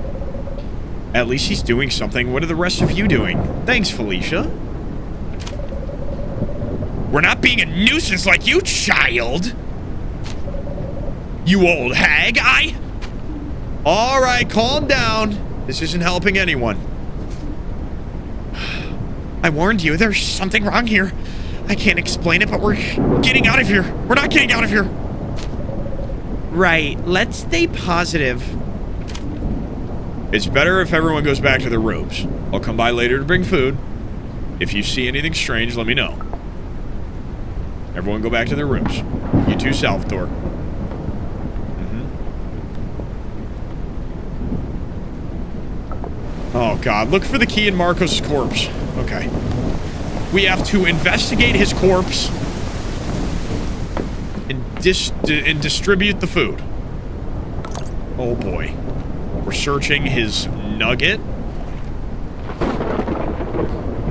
At least he's doing something. What are the rest of you doing? Thanks, Felicia. We're not being a nuisance like you, child. You old hag. All right, calm down. This isn't helping anyone. I warned you, there's something wrong here. I can't explain it, but we're getting out of here. We're not getting out of here. Right, let's stay positive. It's better if everyone goes back to their rooms. I'll come by later to bring food. If you see anything strange, let me know. Everyone go back to their rooms. You too, Salvatore. Oh, God. Look for the key in Marcos' corpse. Okay. We have to investigate his corpse and distribute the food. Oh, boy. We're searching his nugget.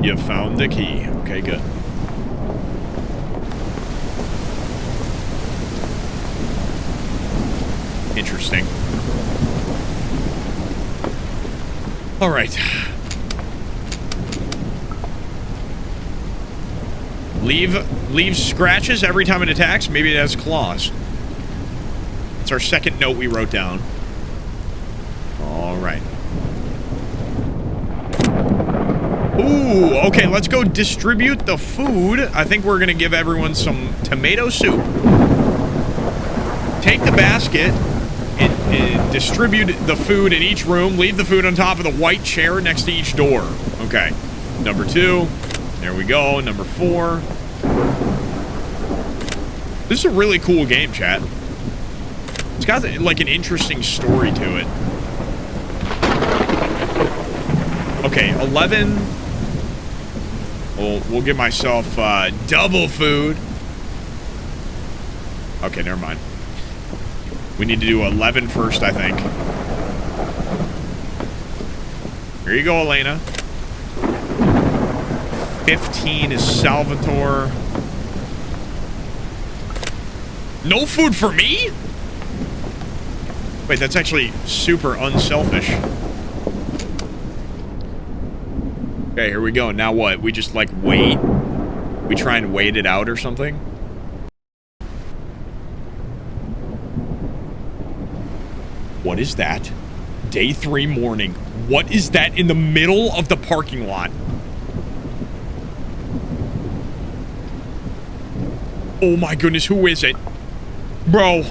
You found the key. Okay, good. Interesting. All right. Leave scratches every time it attacks. Maybe it has claws. It's our second note we wrote down. All right. Ooh, okay, let's go distribute the food. I think we're gonna give everyone some tomato soup. Take the basket and distribute the food in each room. Leave the food on top of the white chair next to each door. Okay. Number 2. There we go. Number 4. This is a really cool game, chat. It's got, like, an interesting story to it. Okay, 11. We'll give myself double food. Okay, never mind. We need to do 11 first, I think. Here you go, Elena. 15 is Salvatore. No food for me? Wait, that's actually super unselfish. Okay, here we go. Now what? We just, like, wait? We try and wait it out or something? What is that? Day 3 morning. What is that in the middle of the parking lot? Oh my goodness, who is it? Bro.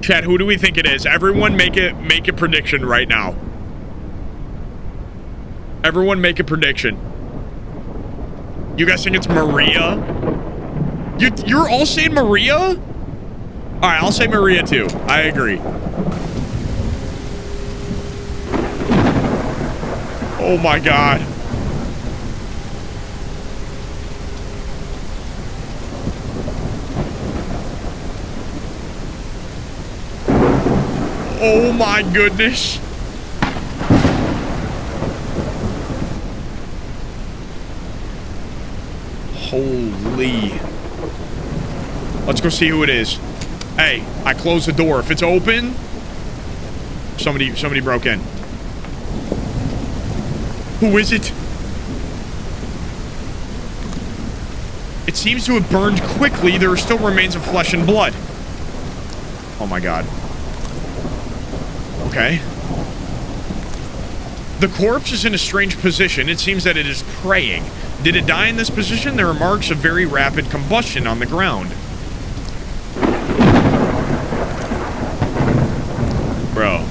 Chat, who do we think it is? Everyone make a prediction right now. Everyone make a prediction. You guys think it's Maria? You're all saying Maria? Alright, I'll say Maria too. I agree. Oh my god. Oh my goodness. Holy. Let's go see who it is. Hey, I closed the door. If it's open, somebody broke in. Who is it? It seems to have burned quickly. There are still remains of flesh and blood. Oh my god. Okay. The corpse is in a strange position. It seems that it is praying. Did it die in this position? There are marks of very rapid combustion on the ground. Bro.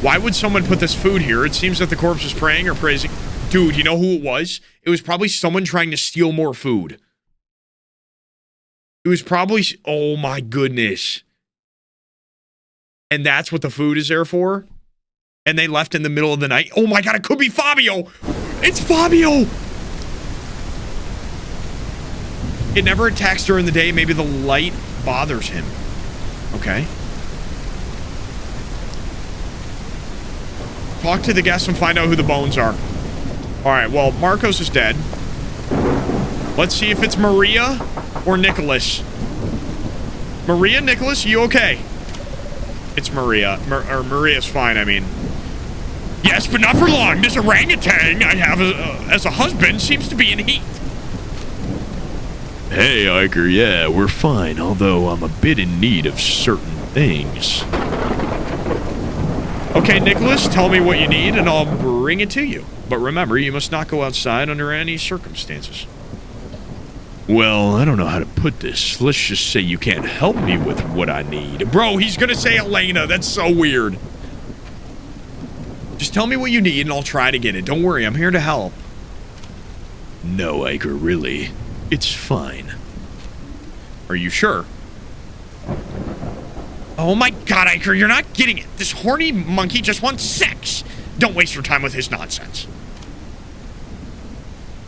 Why would someone put this food here? It seems that the corpse is praying or praising. Dude, you know who it was? It was probably someone trying to steal more food. It was probably... Oh my goodness. And that's what the food is there for? And they left in the middle of the night? Oh my god, it could be Fabio! It's Fabio! It never attacks during the day. Maybe the light bothers him. Okay. Talk to the guests and find out who the bones are. Alright, well, Marcos is dead. Let's see if it's Maria or Nikolas. Maria, Nikolas, you okay? It's Maria. Maria's fine, I mean. Yes, but not for long. This orangutan I have as a husband seems to be in heat. Hey, Iker, yeah, we're fine, although I'm a bit in need of certain things. Okay, Nikolas, tell me what you need and I'll bring it to you. But remember, you must not go outside under any circumstances. Well, I don't know how to put this. Let's just say you can't help me with what I need. Bro, he's gonna say Elena. That's so weird. Just tell me what you need and I'll try to get it. Don't worry, I'm here to help. No, Iker, really. It's fine. Are you sure? Oh my god, Iker, you're not getting it. This horny monkey just wants sex. Don't waste your time with his nonsense.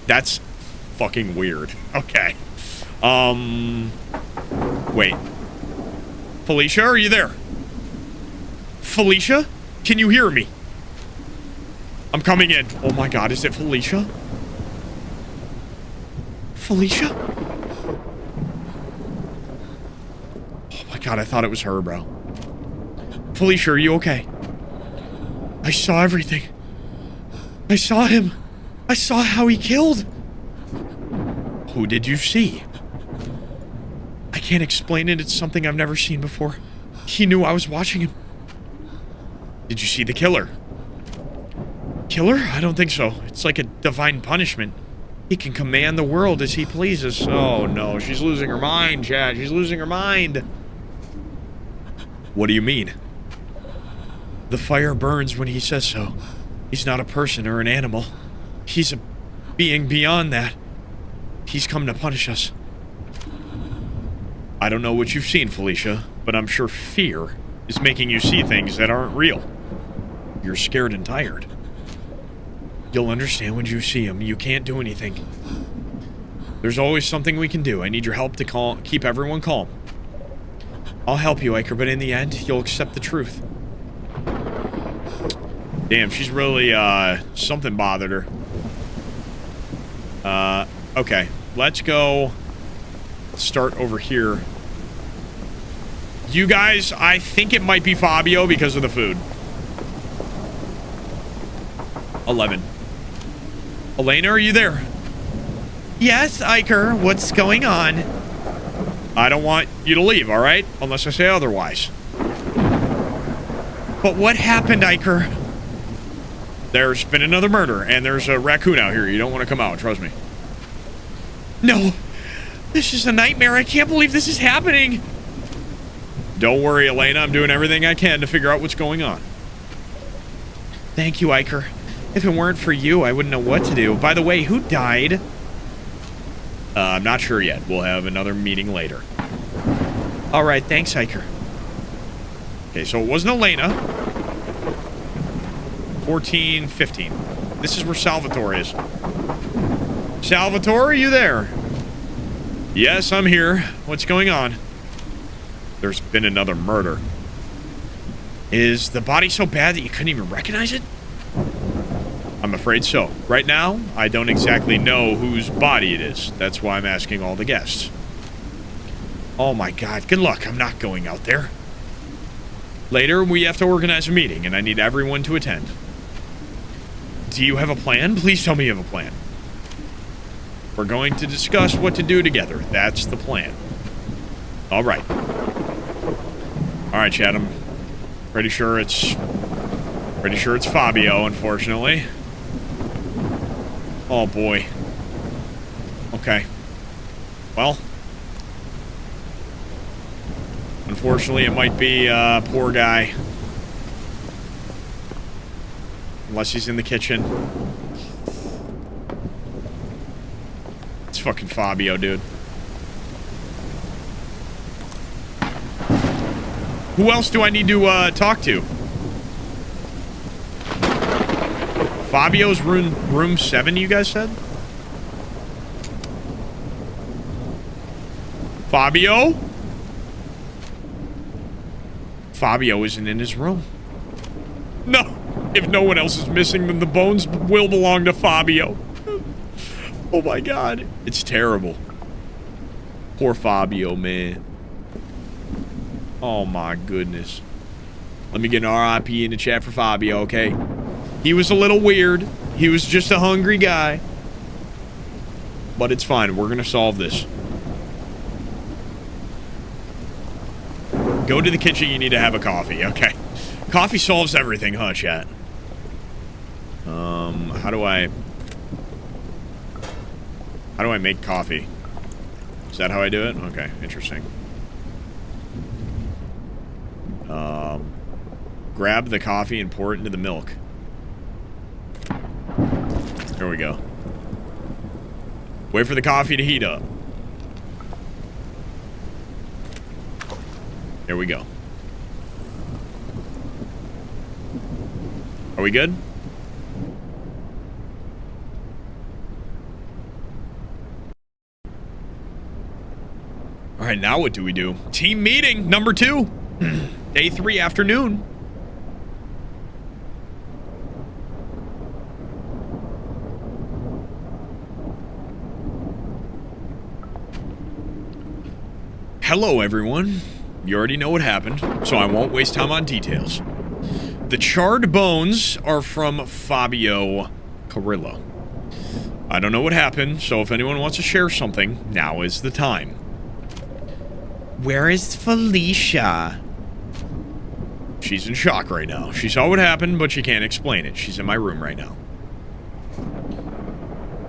That's fucking weird. Okay. Wait. Felicia, are you there? Felicia? Can you hear me? I'm coming in. Oh my god, is it Felicia? Felicia? Oh my god, I thought it was her, bro. Felicia, are you okay? I saw everything. I saw him. I saw how he killed. Who did you see? I can't explain it. It's something I've never seen before. He knew I was watching him. Did you see the killer? Killer? I don't think so. It's like a divine punishment. He can command the world as he pleases. Oh no, she's losing her mind, Chad. She's losing her mind. What do you mean? The fire burns when he says so. He's not a person or an animal. He's a being beyond that. He's come to punish us. I don't know what you've seen, Felicia, but I'm sure fear is making you see things that aren't real. You're scared and tired. You'll understand when you see him. You can't do anything. There's always something we can do. I need your help to keep everyone calm. I'll help you, Iker, but in the end, you'll accept the truth. Damn, she's really, something bothered her. Okay. Let's go start over here. You guys, I think it might be Fabio because of the food. 11. Elena, are you there? Yes, Iker. What's going on? I don't want you to leave, all right? Unless I say otherwise. But what happened, Iker? There's been another murder, and there's a raccoon out here. You don't want to come out, trust me. No. This is a nightmare. I can't believe this is happening. Don't worry, Elena. I'm doing everything I can to figure out what's going on. Thank you, Iker. If it weren't for you, I wouldn't know what to do. By the way, who died? I'm not sure yet. We'll have another meeting later. All right, thanks, Iker. Okay, so it wasn't Elena. 14, 15. This is where Salvatore is. Salvatore, are you there? Yes, I'm here. What's going on? There's been another murder. Is the body so bad that you couldn't even recognize it? I'm afraid so. Right now, I don't exactly know whose body it is. That's why I'm asking all the guests. Oh my god, good luck. I'm not going out there. Later, we have to organize a meeting, and I need everyone to attend. Do you have a plan? Please tell me you have a plan. We're going to discuss what to do together. That's the plan. All right. All right, Chad. I'm pretty sure it's Fabio, unfortunately. Oh, boy. Okay. Well. Unfortunately, it might be poor guy. Unless he's in the kitchen. It's fucking Fabio, dude. Who else do I need to talk to? Fabio's room 7, you guys said? Fabio? Fabio isn't in his room. No! If no one else is missing, then the bones will belong to Fabio. Oh my god. It's terrible. Poor Fabio, man. Oh my goodness. Let me get an RIP in the chat for Fabio, okay? He was a little weird. He was just a hungry guy. But it's fine. We're gonna solve this. Go to the kitchen. You need to have a coffee. Okay. Coffee solves everything, huh, chat? How do I make coffee? Is that how I do it? Okay, interesting. Grab the coffee and pour it into the milk. There we go. Wait for the coffee to heat up. There we go. Are we good? All right, now what do we do? Team meeting number 2. Day 3 afternoon. Hello, everyone. You already know what happened, so I won't waste time on details. The charred bones are from Fabio Carrillo. I don't know what happened, so if anyone wants to share something, now is the time. Where is Felicia? She's in shock right now. She saw what happened, but she can't explain it. She's in my room right now.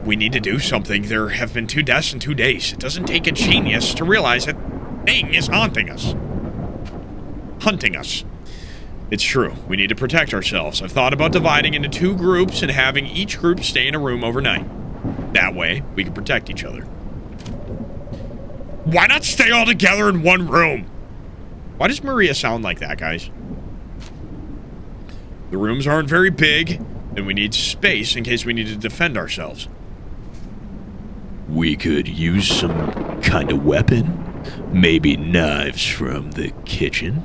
We need to do something. There have been 2 deaths in 2 days. It doesn't take a genius to realize that thing is haunting us. Hunting us. It's true. We need to protect ourselves. I've thought about dividing into 2 groups and having each group stay in a room overnight. That way, we can protect each other. Why not stay all together in one room? Why does Maria sound like that, guys? The rooms aren't very big, and we need space in case we need to defend ourselves. We could use some kind of weapon. Maybe knives from the kitchen.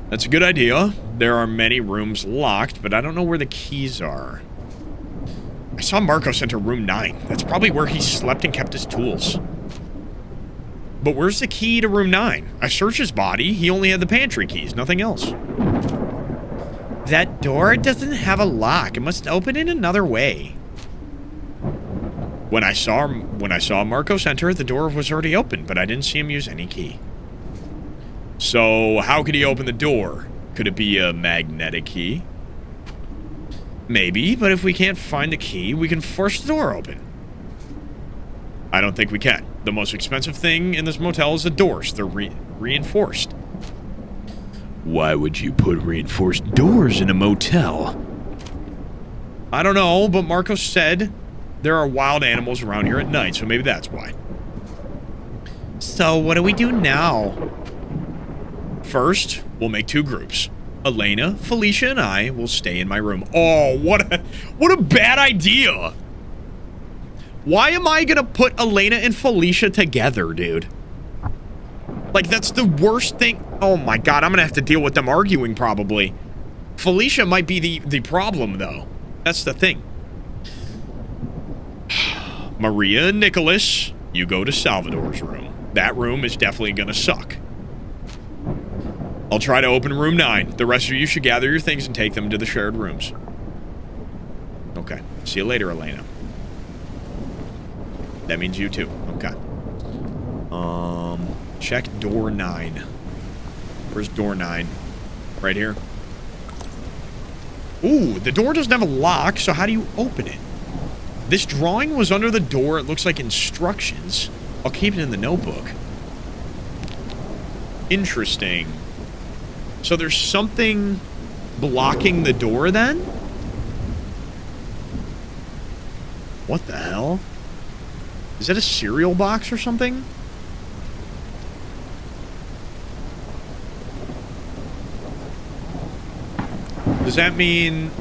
That's a good idea. There are many rooms locked, but I don't know where the keys are. I saw Marcos enter room 9. That's probably where he slept and kept his tools. But where's the key to room 9? I searched his body. He only had the pantry keys, nothing else. That door doesn't have a lock. It must open in another way. When I saw Marcos enter, the door was already open, but I didn't see him use any key. So, how could he open the door? Could it be a magnetic key? Maybe, but if we can't find the key, we can force the door open. I don't think we can. The most expensive thing in this motel is the doors. They're reinforced. Why would you put reinforced doors in a motel? I don't know, but Marcos said there are wild animals around here at night, so maybe that's why. So, what do we do now? First, we'll make 2 groups. Elena, Felicia, and I will stay in my room. Oh, what a bad idea! Why am I gonna put Elena and Felicia together, dude? Like, that's the worst thing. Oh my god, I'm gonna have to deal with them arguing, probably. Felicia might be the problem, though. That's the thing. Maria and Nikolas, you go to Salvatore's room. That room is definitely gonna suck. I'll try to open room 9. The rest of you should gather your things and take them to the shared rooms. Okay. See you later, Elena. That means you too. Okay. Check door 9. Where's door 9? Right here. Ooh, the door doesn't have a lock, so how do you open it? This drawing was under the door. It looks like instructions. I'll keep it in the notebook. Interesting. So there's something blocking the door then? What the hell? Is that a cereal box or something? Does that mean...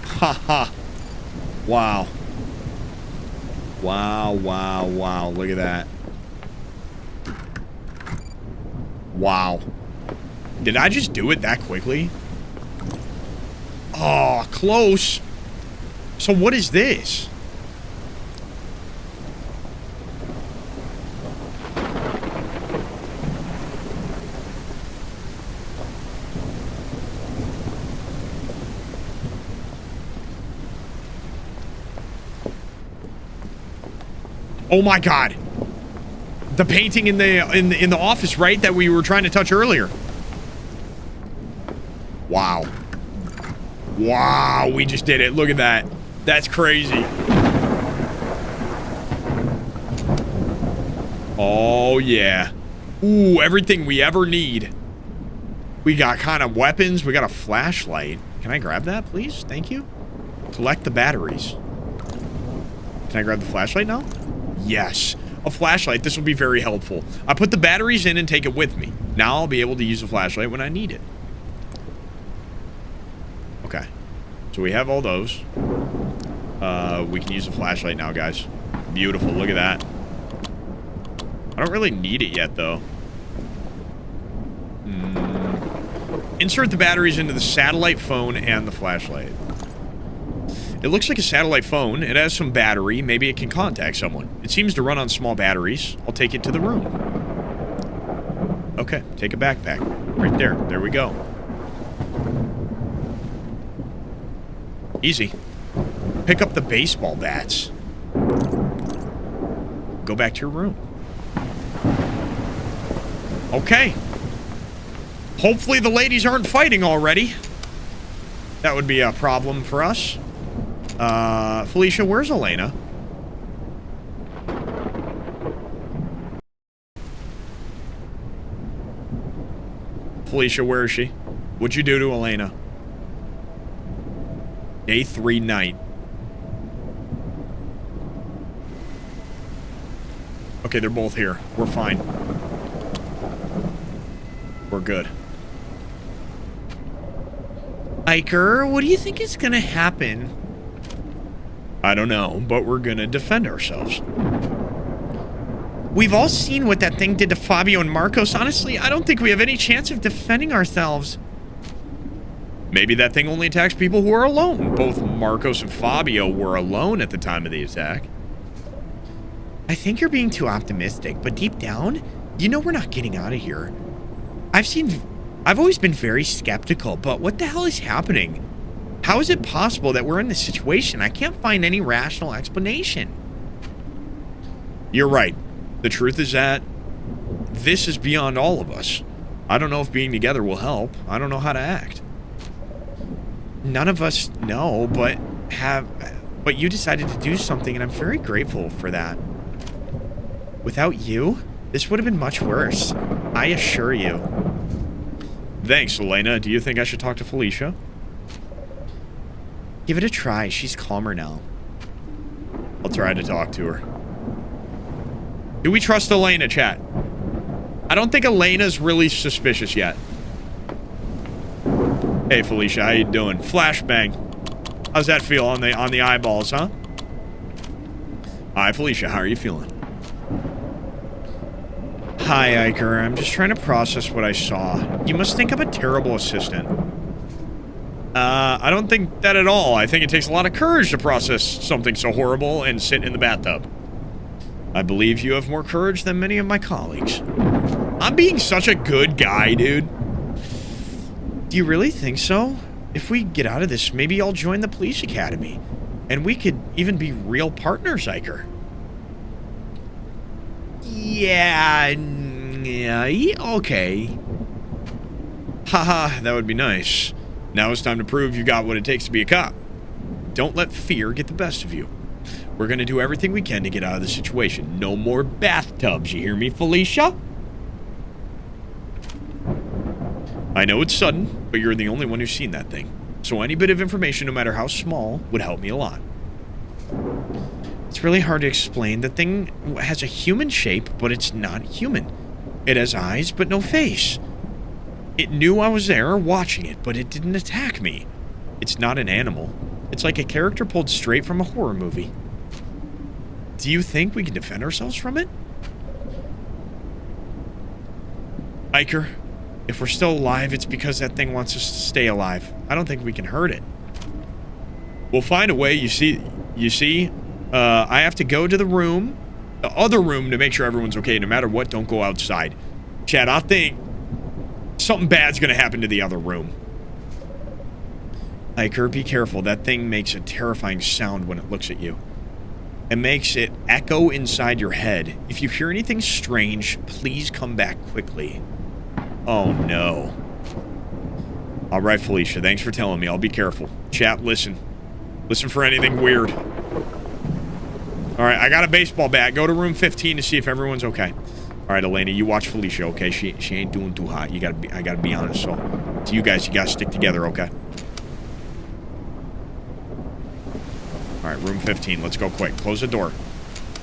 Haha. Wow. Wow, wow, wow. Look at that. Wow. Did I just do it that quickly? Oh, close. So what is this? Oh my God. The painting in the office, right? That we were trying to touch earlier. Wow. Wow, we just did it. Look at that. That's crazy. Oh, yeah. Ooh, everything we ever need. We got kind of weapons. We got a flashlight. Can I grab that, please? Thank you. Collect the batteries. Can I grab the flashlight now? Yes. A flashlight. This will be very helpful. I put the batteries in and take it with me. Now I'll be able to use a flashlight when I need it. Okay. So we have all those. We can use a flashlight now, guys. Beautiful. Look at that. I don't really need it yet, though. Insert the batteries into the satellite phone and the flashlight. It looks like a satellite phone. It has some battery. Maybe it can contact someone. It seems to run on small batteries. I'll take it to the room. Okay, take a backpack. Right there. There we go. Easy. Pick up the baseball bats. Go back to your room. Okay. Hopefully the ladies aren't fighting already. That would be a problem for us. Felicia, where's Elena? Felicia, where is she? What'd you do to Elena? Day 3 night. Okay, they're both here. We're fine. We're good. Iker, what do you think is gonna happen? I don't know, but we're gonna defend ourselves. We've all seen what that thing did to Fabio and Marcos. Honestly, I don't think we have any chance of defending ourselves. Maybe that thing only attacks people who are alone. Both Marcos and Fabio were alone at the time of the attack. I think you're being too optimistic, but deep down, you know we're not getting out of here. I've always been very skeptical, but what the hell is happening? How is it possible that we're in this situation? I can't find any rational explanation. You're right. The truth is that this is beyond all of us. I don't know if being together will help. I don't know how to act. None of us know, but you decided to do something, and I'm very grateful for that. Without you, this would have been much worse. I assure you. Thanks, Elena. Do you think I should talk to Felicia? Give it a try. She's calmer now. I'll try to talk to her. Do we trust Elena, chat? I don't think Elena's really suspicious yet. Hey, Felicia, how you doing? Flashbang. How's that feel on the eyeballs, huh? Hi, Felicia. How are you feeling? Hi, Iker. I'm just trying to process what I saw. You must think I'm a terrible assistant. I don't think that at all. I think it takes a lot of courage to process something so horrible and sit in the bathtub. I believe you have more courage than many of my colleagues. I'm being such a good guy, dude. Do you really think so? If we get out of this, maybe I'll join the police academy. And we could even be real partners, Iker. Yeah, okay. Haha, that would be nice. Now it's time to prove you got what it takes to be a cop. Don't let fear get the best of you. We're gonna do everything we can to get out of the situation. No more bathtubs, you hear me, Felicia? I know it's sudden, but you're the only one who's seen that thing. So any bit of information, no matter how small, would help me a lot. It's really hard to explain. The thing has a human shape, but it's not human. It has eyes, but no face. It knew I was there watching it, but it didn't attack me. It's not an animal. It's like a character pulled straight from a horror movie. Do you think we can defend ourselves from it? Iker, if we're still alive, it's because that thing wants us to stay alive. I don't think we can hurt it. We'll find a way. You see, I have to go to the room, the other room, to make sure everyone's okay. No matter what, don't go outside. Chad, I think something bad's gonna happen to the other room. Iker, be careful. That thing makes a terrifying sound when it looks at you. It makes it echo inside your head. If you hear anything strange, please come back quickly. Oh, no. All right, Felicia, thanks for telling me. I'll be careful. Chat, listen. Listen for anything weird. All right, I got a baseball bat. Go to room 15 to see if everyone's okay. All right, Elena, you watch Felicia, okay? She ain't doing too hot. I gotta be honest. So, to you guys, you gotta stick together, okay? All right, room 15. Let's go quick. Close the door.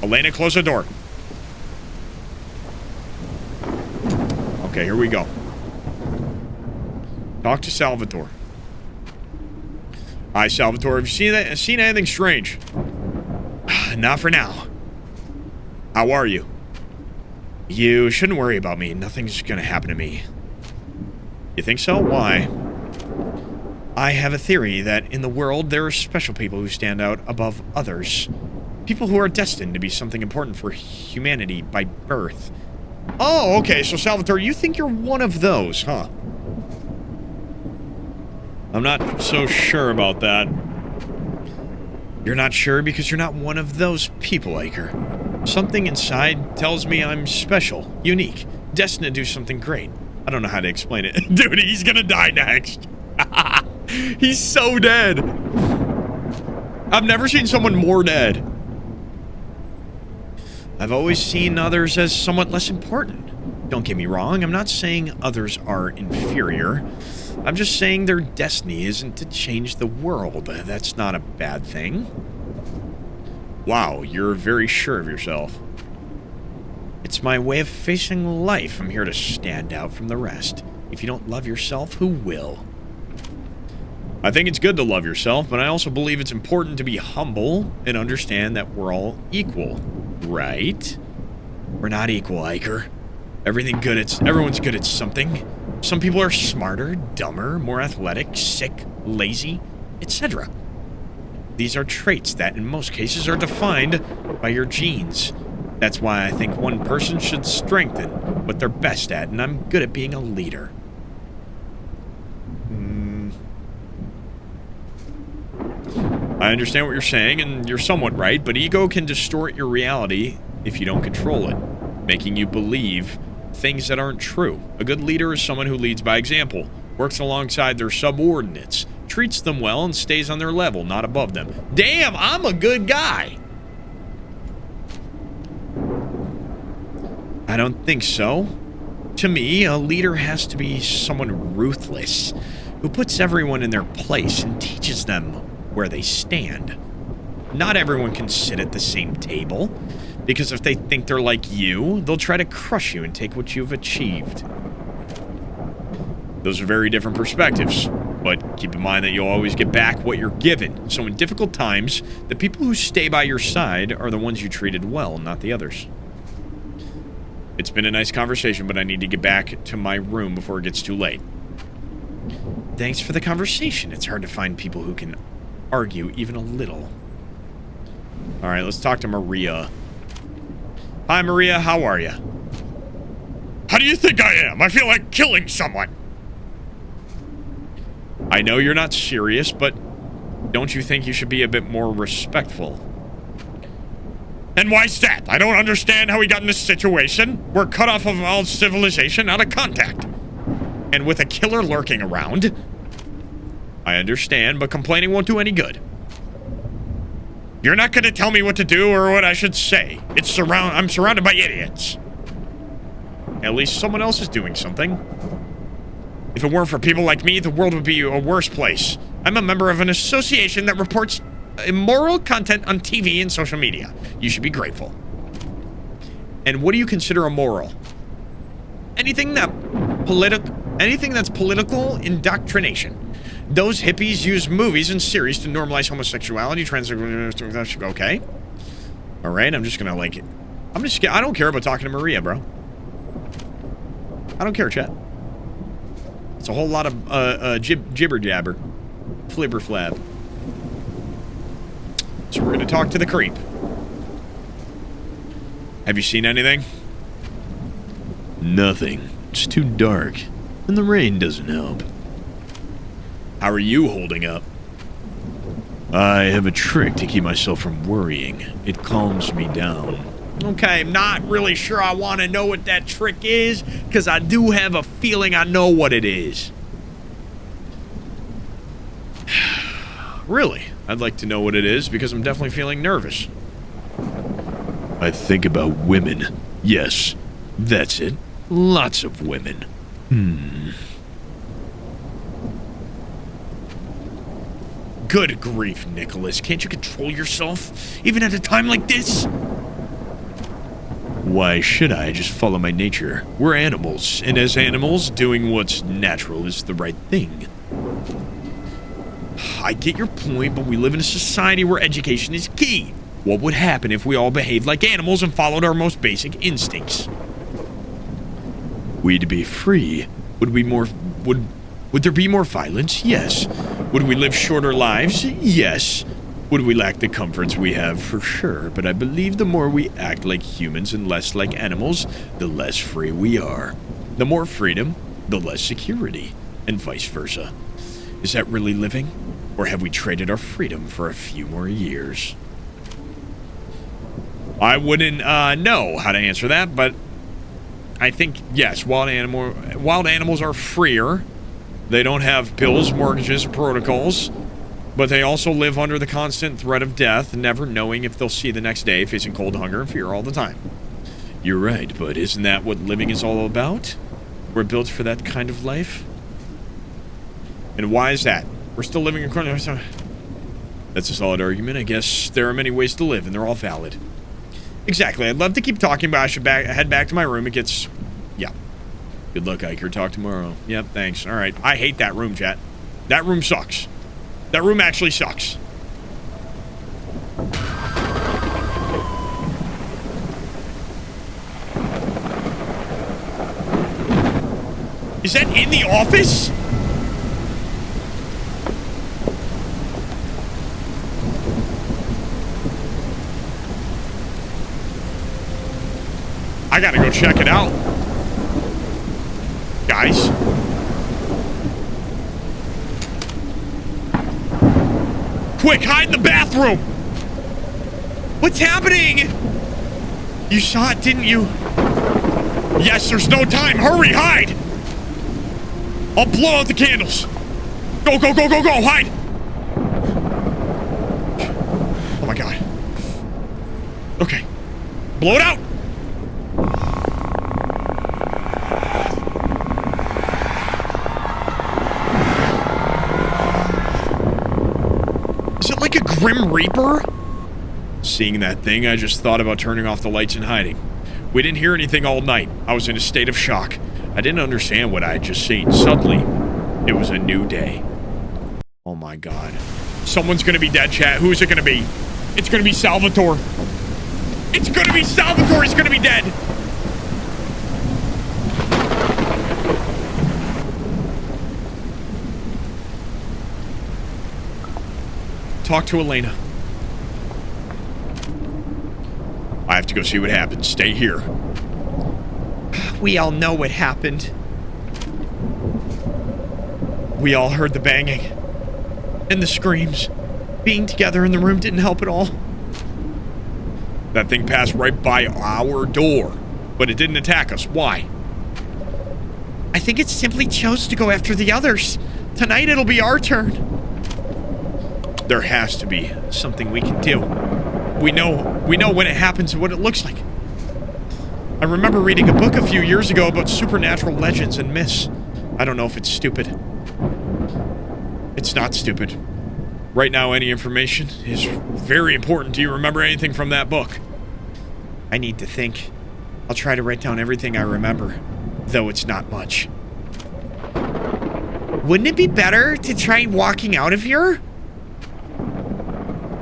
Elena, close the door. Okay, here we go. Talk to Salvatore. Hi, Salvatore. Have you seen anything strange? Not for now. How are you? You shouldn't worry about me. Nothing's gonna happen to me. You think so? Why? I have a theory that in the world there are special people who stand out above others. People who are destined to be something important for humanity by birth. Oh, okay. So, Salvatore, you think you're one of those, huh? I'm not so sure about that. You're not sure because you're not one of those people, Iker. Something inside tells me I'm special, unique, destined to do something great. I don't know how to explain it. Dude, he's gonna die next. He's so dead. I've never seen someone more dead. I've always seen others as somewhat less important. Don't get me wrong, I'm not saying others are inferior. I'm just saying their destiny isn't to change the world. That's not a bad thing. Wow, you're very sure of yourself. It's my way of facing life. I'm here to stand out from the rest. If you don't love yourself, who will? I think it's good to love yourself, but I also believe it's important to be humble and understand that we're all equal, right? We're not equal, Iker. Everyone's good at something. Some people are smarter, dumber, more athletic, sick, lazy, etc. These are traits that, in most cases, are defined by your genes. That's why I think one person should strengthen what they're best at, and I'm good at being a leader. I understand what you're saying, and you're somewhat right, but ego can distort your reality if you don't control it, making you believe things that aren't true. A good leader is someone who leads by example, works alongside their subordinates, treats them well, and stays on their level, not above them. Damn, I'm a good guy! I don't think so. To me, a leader has to be someone ruthless, who puts everyone in their place and teaches them where they stand. Not everyone can sit at the same table, because if they think they're like you, they'll try to crush you and take what you've achieved. Those are very different perspectives, but keep in mind that you'll always get back what you're given. So in difficult times, the people who stay by your side are the ones you treated well, not the others. It's been a nice conversation, but I need to get back to my room before it gets too late. Thanks for the conversation. It's hard to find people who can argue even a little. All right, let's talk to Maria. Hi, Maria. How are you? How do you think I am? I feel like killing someone. I know you're not serious, but don't you think you should be a bit more respectful? And why's that? I don't understand how we got in this situation. We're cut off of all civilization, out of contact. And with a killer lurking around, I understand, but complaining won't do any good. You're not going to tell me what to do or what I should say. I'm surrounded by idiots. At least someone else is doing something. If it weren't for people like me, the world would be a worse place. I'm a member of an association that reports immoral content on TV and social media. You should be grateful. And what do you consider immoral? Anything that's political indoctrination. Those hippies use movies and series to normalize homosexuality, transsexuality. Okay. All right, I'm just gonna like it. I don't care about talking to Maria, bro. I don't care, chat. It's a whole lot of jibber jabber, flibber flab. So we're gonna talk to the creep. Have you seen anything? Nothing. It's too dark. And the rain doesn't help. How are you holding up? I have a trick to keep myself from worrying. It calms me down. Okay, I'm not really sure I want to know what that trick is, because I do have a feeling I know what it is. Really? I'd like to know what it is, because I'm definitely feeling nervous. I think about women. Yes, that's it. Lots of women. Good grief, Nikolas. Can't you control yourself, even at a time like this? Why should I just follow my nature? We're animals, and as animals, doing what's natural is the right thing. I get your point, but we live in a society where education is key. What would happen if we all behaved like animals and followed our most basic instincts? We'd be free. Would there be more violence? Yes. Would we live shorter lives? Yes. Would we lack the comforts we have? For sure. But I believe the more we act like humans and less like animals, the less free we are. The more freedom, the less security, and vice versa. Is that really living? Or have we traded our freedom for a few more years? I wouldn't know how to answer that, but I think, yes, wild animals are freer. They don't have bills, mortgages, or protocols, but they also live under the constant threat of death, never knowing if they'll see the next day, facing cold, hunger, and fear all the time. You're right, but isn't that what living is all about? We're built for that kind of life. And why is that? We're still living according to... That's a solid argument. I guess there are many ways to live, and they're all valid. Exactly. I'd love to keep talking, but I should head back to my room. It gets... Yeah. Good luck, Iker. Talk tomorrow. Yep, thanks. All right. I hate that room, chat. That room sucks. That room actually sucks. Is that in the office? I gotta go check it out. Guys. Quick, hide in the bathroom! What's happening? You saw it, didn't you? Yes, there's no time. Hurry, hide! I'll blow out the candles. Go, go, go, go, go, hide! Oh my god. Okay. Blow it out! Is it like a Grim Reaper? Seeing that thing, I just thought about turning off the lights and hiding. We didn't hear anything all night. I was in a state of shock. I didn't understand what I had just seen. Suddenly, it was a new day. Oh my god. Someone's gonna be dead, chat. Who's it gonna be? It's gonna be Salvatore. It's gonna be Salvatore. He's gonna be dead. Talk to Elena. I have to go see what happens. Stay here. We all know what happened. We all heard the banging. And the screams. Being together in the room didn't help at all. That thing passed right by our door, but it didn't attack us. Why? I think it simply chose to go after the others. Tonight it'll be our turn. There has to be something we can do. We know when it happens and what it looks like. I remember reading a book a few years ago about supernatural legends and myths. I don't know if it's stupid. It's not stupid. Right now, any information is very important. Do you remember anything from that book? I need to think. I'll try to write down everything I remember, though it's not much. Wouldn't it be better to try walking out of here?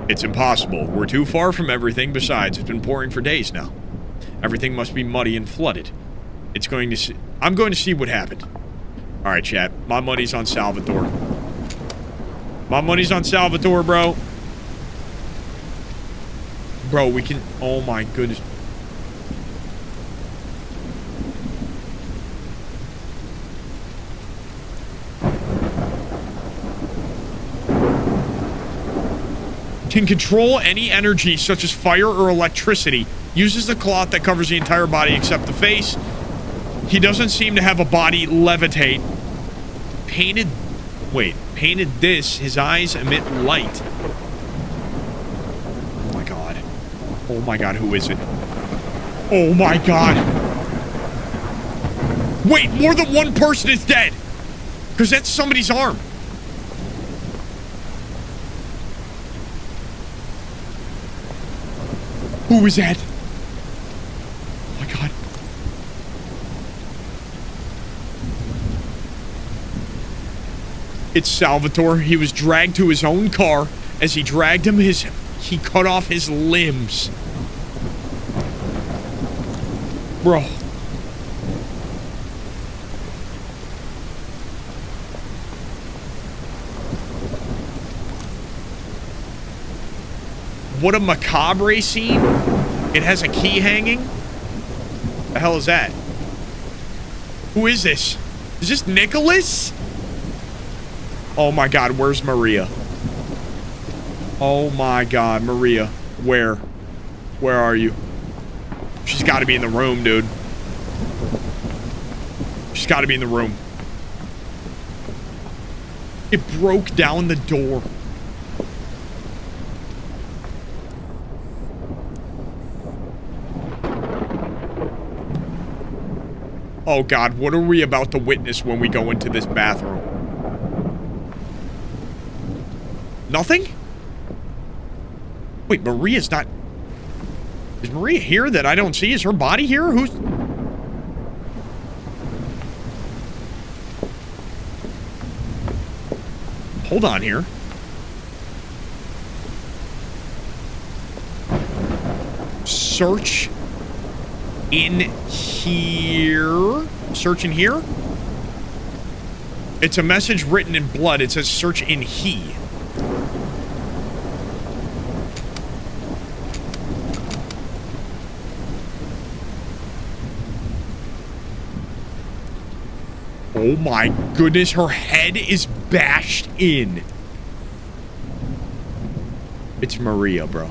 It's impossible. We're too far from everything. Besides, it's been pouring for days now. Everything must be muddy and flooded. I'm going to see what happened. All right, chat. My money's on Salvatore. My money's on Salvatore, bro. Bro, we can... Oh, my goodness. Can control any energy, such as fire or electricity. Uses a cloth that covers the entire body except the face. He doesn't seem to have a body. Levitate. Painted... Wait. Painted this. His eyes emit light. Oh, my God. Oh, my God. Who is it? Oh, my God. Wait. More than one person is dead. Because that's somebody's arm. Who was that? Oh my God. It's Salvatore. He was dragged to his own car. As he dragged him, he cut off his limbs. Bro. What a macabre scene. It has a key hanging. The hell is that? Who is this? Is this Nikolas? Oh my God, where's Maria? Oh my God, Maria. Where? Where are you? She's got to be in the room, dude. She's got to be in the room. It broke down the door. Oh God, what are we about to witness when we go into this bathroom? Nothing? Wait, Maria's not... Is Maria here that I don't see? Is her body here? Who's... Hold on here. Search in here. Search in here. It's a message written in blood. It says search in he. Oh my goodness, her head is bashed in. It's Maria, bro.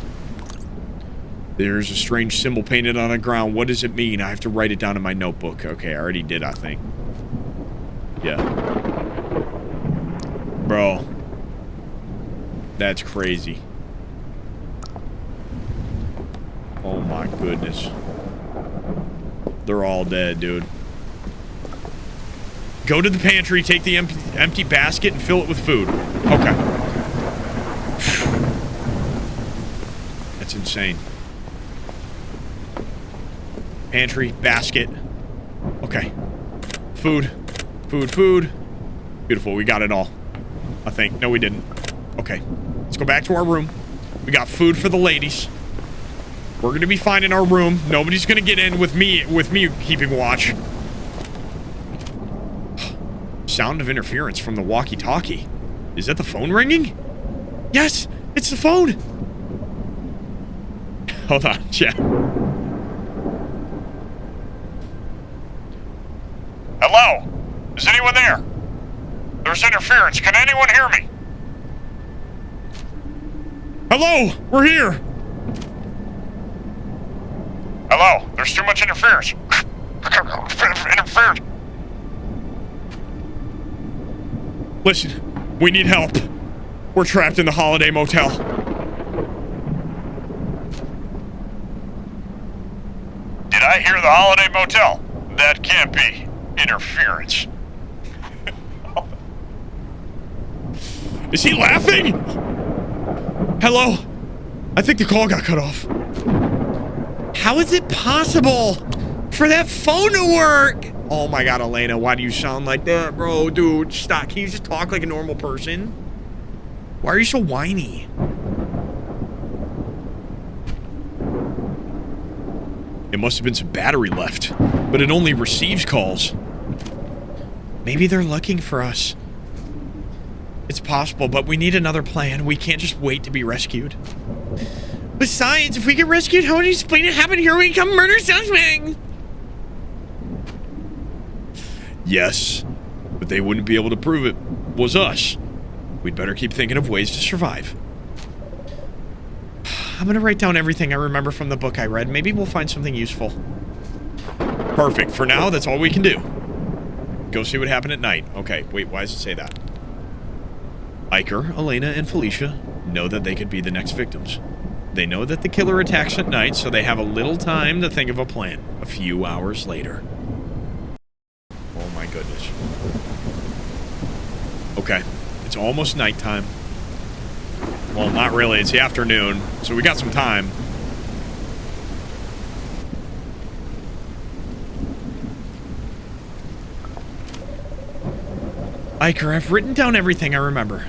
There's a strange symbol painted on the ground. What does it mean? I have to write it down in my notebook. Okay, I already did, I think. Yeah. Bro. That's crazy. Oh my goodness. They're all dead, dude. Go to the pantry, take the empty basket, and fill it with food. Okay. That's insane. Pantry, basket. Okay. Food. Food, food. Beautiful, we got it all. I think. No, we didn't. Okay. Let's go back to our room. We got food for the ladies. We're gonna be fine in our room. Nobody's gonna get in with me keeping watch. Sound of interference from the walkie-talkie. Is that the phone ringing? Yes, it's the phone. Hold on, chat. Hello? Is anyone there? There's interference. Can anyone hear me? Hello, we're here. Hello? There's too much interference. Interference. Listen, we need help. We're trapped in the holiday motel. Did I hear the holiday motel? That can't be. Interference. Is he laughing? Hello? I think the call got cut off. How is it possible for that phone to work? Oh my God, Elena, why do you sound like that, bro? Dude, stop. Can you just talk like a normal person? Why are you so whiny? It must have been some battery left, but it only receives calls. Maybe they're looking for us. It's possible, but we need another plan. We can't just wait to be rescued. Besides, if we get rescued, how would you explain it happened here when we come murder suspect? Yes, but they wouldn't be able to prove it was us. We'd better keep thinking of ways to survive. I'm gonna write down everything I remember from the book I read. Maybe we'll find something useful. Perfect. For now, that's all we can do. Go see what happened at night. Okay, wait, why does it say that? Iker, Elena, and Felicia know that they could be the next victims. They know that the killer attacks at night, so they have a little time to think of a plan. A few hours later. Oh my goodness. Okay, it's almost nighttime. Well, not really, it's the afternoon, so we got some time. Iker, I've written down everything I remember.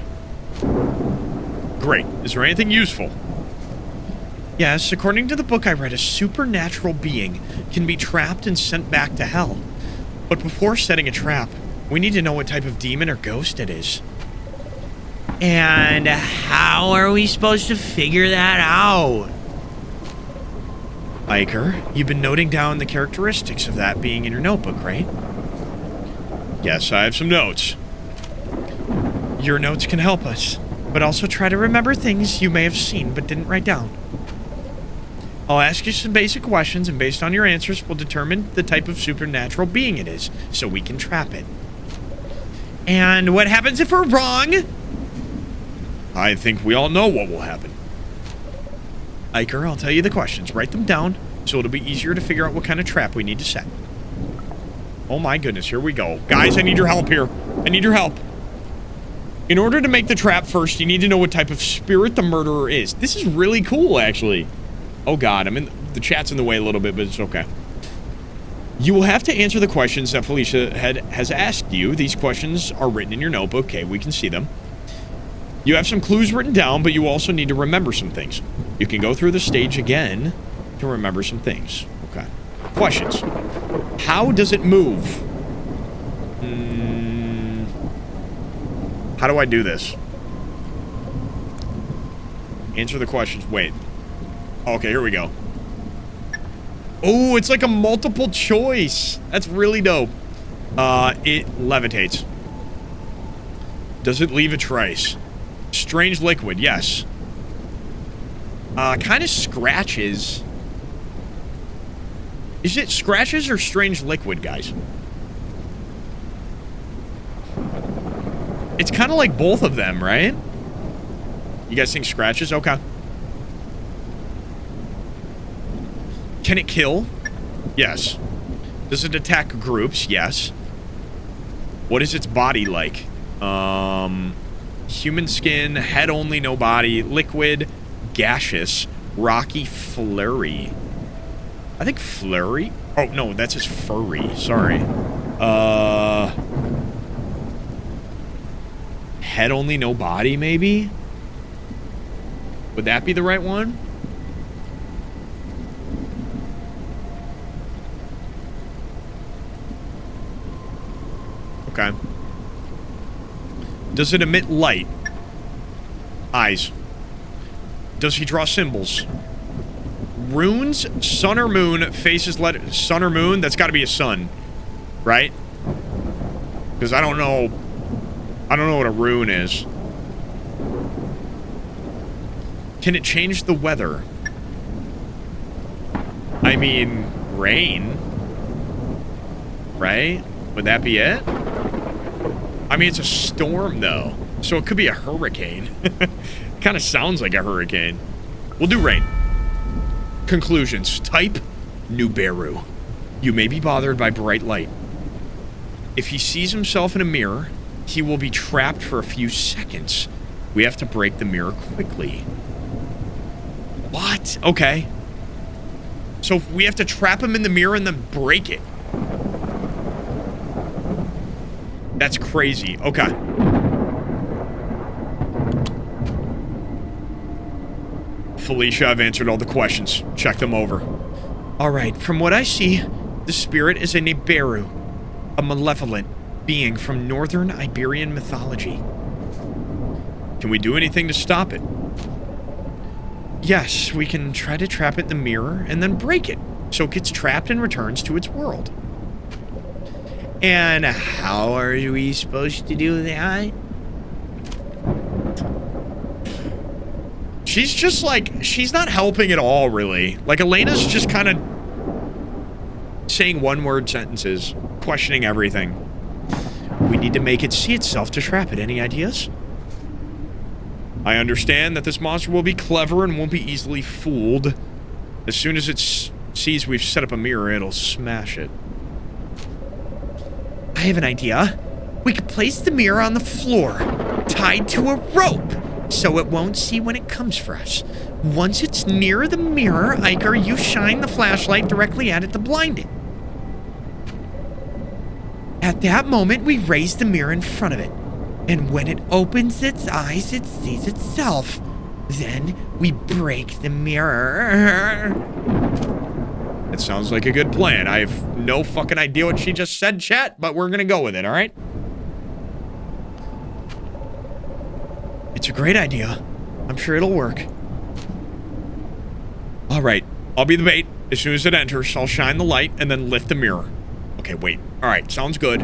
Great. Is there anything useful? Yes, according to the book I read, a supernatural being can be trapped and sent back to hell. But before setting a trap, we need to know what type of demon or ghost it is. And how are we supposed to figure that out? Iker, you've been noting down the characteristics of that being in your notebook, right? Yes, I have some notes. Your notes can help us, but also try to remember things you may have seen but didn't write down. I'll ask you some basic questions, and based on your answers, we'll determine the type of supernatural being it is, so we can trap it. And what happens if we're wrong? I think we all know what will happen. Iker, I'll tell you the questions. Write them down, so it'll be easier to figure out what kind of trap we need to set. Oh my goodness, here we go. Guys, I need your help here. I need your help. In order to make the trap first, you need to know what type of spirit the murderer is. This is really cool, actually. Oh god, the chat's in the way a little bit, but it's okay. You will have to answer the questions that Felicia has asked you. These questions are written in your notebook. Okay, we can see them. You have some clues written down, but you also need to remember some things. You can go through the stage again to remember some things. Okay. Questions. How does it move? How do I do this? Answer the questions. Wait. Okay, here we go. Oh, it's like a multiple choice. That's really dope. It levitates. Does it leave a trace? Strange liquid, yes. Kind of scratches. Is it scratches or strange liquid, guys? It's kind of like both of them, right? You guys think scratches? Okay. Can it kill? Yes. Does it attack groups? Yes. What is its body like? Human skin, head only, no body, liquid, gaseous, rocky, flurry. I think flurry? Oh, no, that's just furry. Sorry. Head only, no body, maybe? Would that be the right one? Okay. Does it emit light? Eyes. Does he draw symbols? Runes? Sun or moon? Faces letter. Sun or moon? That's got to be a sun. Right? Because I don't know what a rune is. Can it change the weather? I mean, rain. Right? Would that be it? I mean, it's a storm, though. So it could be a hurricane. Kind of sounds like a hurricane. We'll do rain. Conclusions. Type, Nuberu. You may be bothered by bright light. If he sees himself in a mirror, he will be trapped for a few seconds. We have to break the mirror quickly. What? Okay. So we have to trap him in the mirror and then break it. That's crazy. Okay. Felicia, I've answered all the questions. Check them over. All right. From what I see, the spirit is a Nibiru, a malevolent being from northern Iberian mythology. Can we do anything to stop it? Yes, we can try to trap it in the mirror and then break it so it gets trapped and returns to its world. And how are we supposed to do that? She's just like, she's not helping at all, really. Like, Elena's just kind of saying one-word sentences, questioning everything. We need to make it see itself to trap it. Any ideas? I understand that this monster will be clever and won't be easily fooled. As soon as it sees we've set up a mirror, it'll smash it. I have an idea. We could place the mirror on the floor, tied to a rope, so it won't see when it comes for us. Once it's near the mirror, Iker, you shine the flashlight directly at it to blind it. At that moment, we raise the mirror in front of it. And when it opens its eyes, it sees itself. Then we break the mirror. It sounds like a good plan. I have no fucking idea what she just said, chat, but we're gonna go with it, all right? It's a great idea. I'm sure it'll work. All right, I'll be the bait. As soon as it enters, I'll shine the light and then lift the mirror. Okay, wait. All right, sounds good.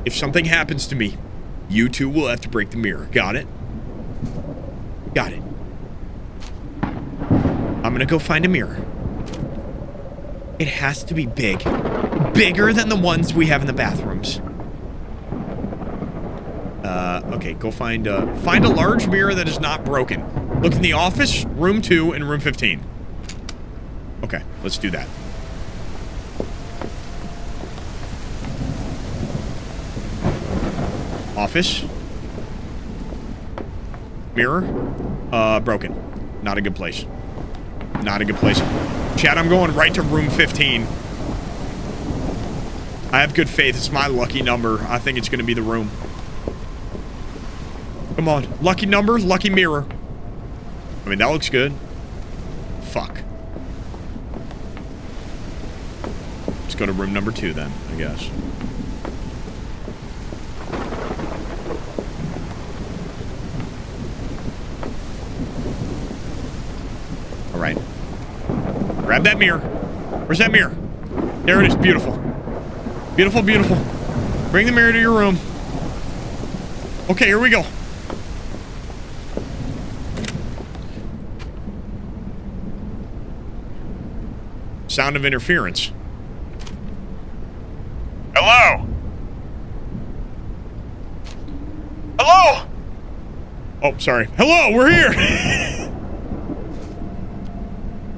If something happens to me, you two will have to break the mirror. Got it? Got it. I'm gonna go find a mirror. It has to be big. Bigger than the ones we have in the bathrooms. Okay, go find a large mirror that is not broken. Look in the office, room 2, and room 15. Okay, let's do that. Office. Mirror. Broken. Not a good place. Not a good place. Chat, I'm going right to room 15. I have good faith. It's my lucky number. I think it's going to be the room. Come on. Lucky number, lucky mirror. I mean, that looks good. Fuck. Let's go to room number 2 then, I guess. All right. Grab that mirror. Where's that mirror? There it is. Beautiful. Beautiful, beautiful. Bring the mirror to your room. Okay, here we go. Sound of interference. Hello? Hello? Oh, sorry. Hello, we're here.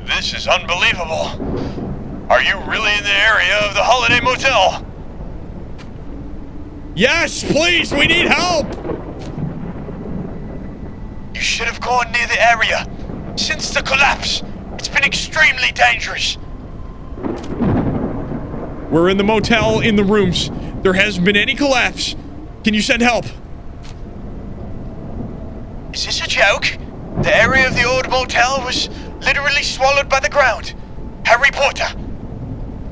This is unbelievable. Are you really in the area of the Holiday Motel? Yes, please, we need help. You should have gone near the area. Since the collapse, it's been extremely dangerous. We're in the motel, in the rooms. There hasn't been any collapse. Can you send help? Is this a joke? The area of the old motel was literally swallowed by the ground. Harry Potter.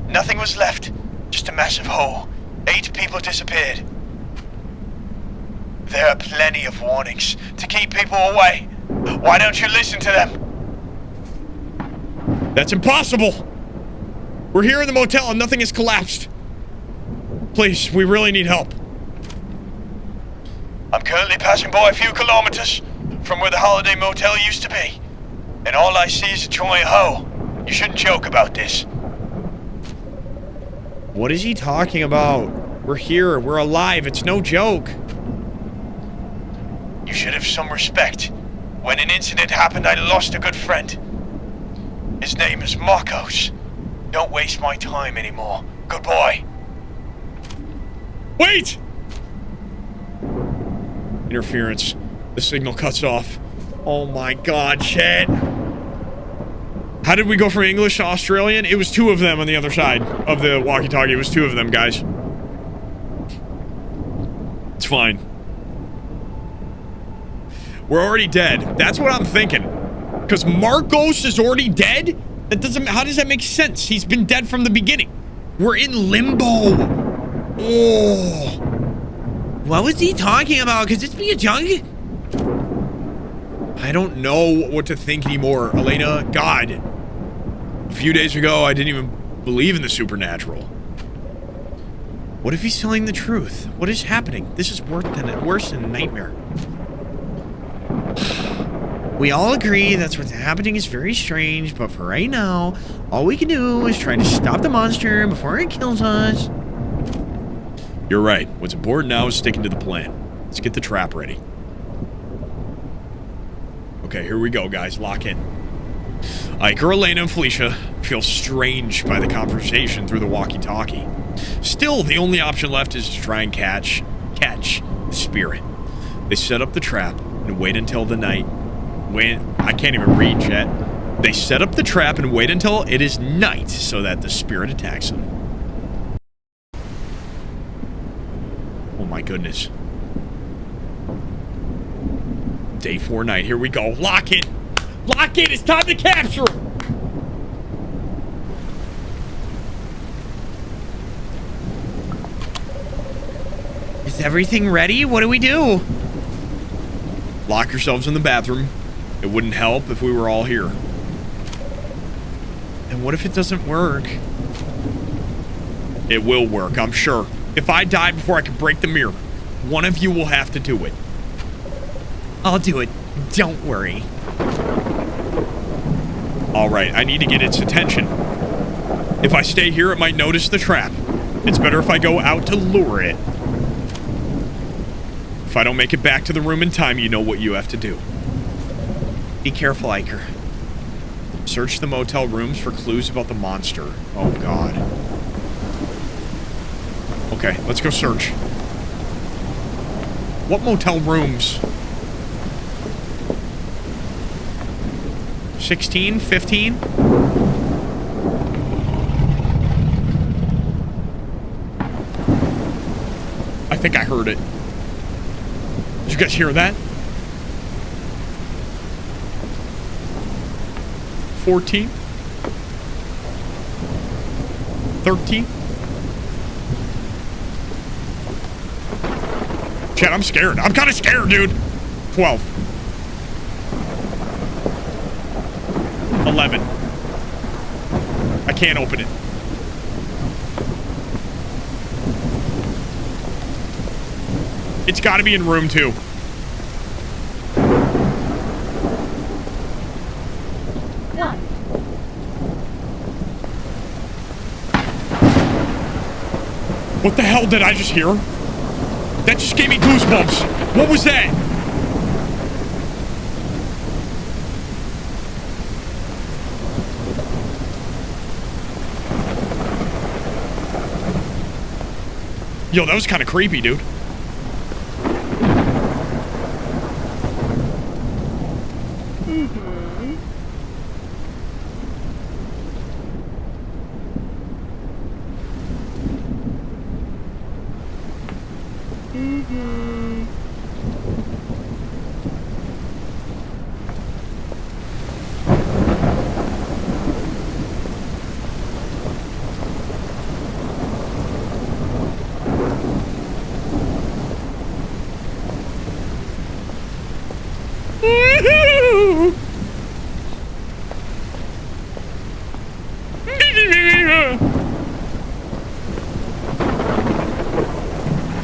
Nothing was left. Just a massive hole. 8 people disappeared. There are plenty of warnings to keep people away. Why don't you listen to them? That's impossible. We're here in the motel and nothing has collapsed. Please, we really need help. I'm currently passing by a few kilometers from where the Holiday Motel used to be. And all I see is a giant hole. You shouldn't joke about this. What is he talking about? We're here. We're alive. It's no joke. You should have some respect. When an incident happened, I lost a good friend. His name is Marcos. Don't waste my time anymore. Goodbye. Wait! Interference. The signal cuts off. Oh my god, chat. How did we go from English to Australian? It was 2 of them on the other side of the walkie-talkie. It was 2 of them, guys. It's fine. We're already dead. That's what I'm thinking. Because Marcos is already dead? That doesn't... How does that make sense? He's been dead from the beginning. We're in limbo. Oh. What was he talking about? Could this be a junk? I don't know what to think anymore. Elena, God. A few days ago, I didn't even believe in the supernatural. What if he's telling the truth? What is happening? This is worse than a nightmare. We all agree that's what's happening is very strange, but for right now, all we can do is try to stop the monster before it kills us. You're right. What's important now is sticking to the plan. Let's get the trap ready. Okay, here we go, guys. Lock in. Iker, Elena, and Felicia feel strange by the conversation through the walkie-talkie. Still, the only option left is to try and catch the spirit. They set up the trap and wait until the night. I can't even read, chat. They set up the trap and wait until it is night so that the spirit attacks them. Oh my goodness. Day 4 night. Here we go. Lock it. Lock it. It's time to capture it. Is everything ready? What do we do? Lock yourselves in the bathroom. It wouldn't help if we were all here. And what if it doesn't work? It will work, I'm sure. If I die before I can break the mirror, one of you will have to do it. I'll do it. Don't worry. Alright, I need to get its attention. If I stay here, it might notice the trap. It's better if I go out to lure it. If I don't make it back to the room in time, you know what you have to do. Be careful, Iker. Search the motel rooms for clues about the monster. Oh, God. Okay, let's go search. What motel rooms? 16? 15? I think I heard it. Did you guys hear that? 14? 13? Chat, I'm scared. I'm kind of scared, dude. 12. 11. I can't open it. It's got to be in room 2. What the hell did I just hear? That just gave me goosebumps. What was that? Yo, that was kind of creepy, dude.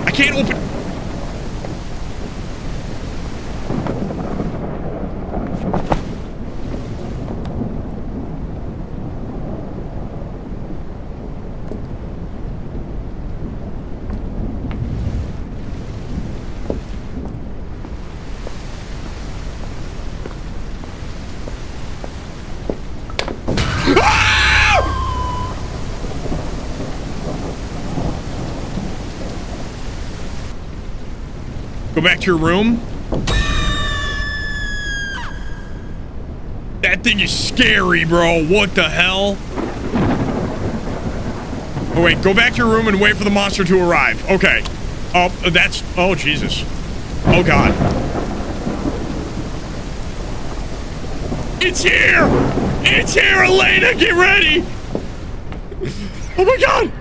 I can't open. Go back to your room. That thing is scary, bro. What the hell? Oh, wait. Go back to your room and wait for the monster to arrive. Okay. Oh, that's... Oh, Jesus. Oh, God. It's here! It's here, Elena! Get ready! Oh, my God!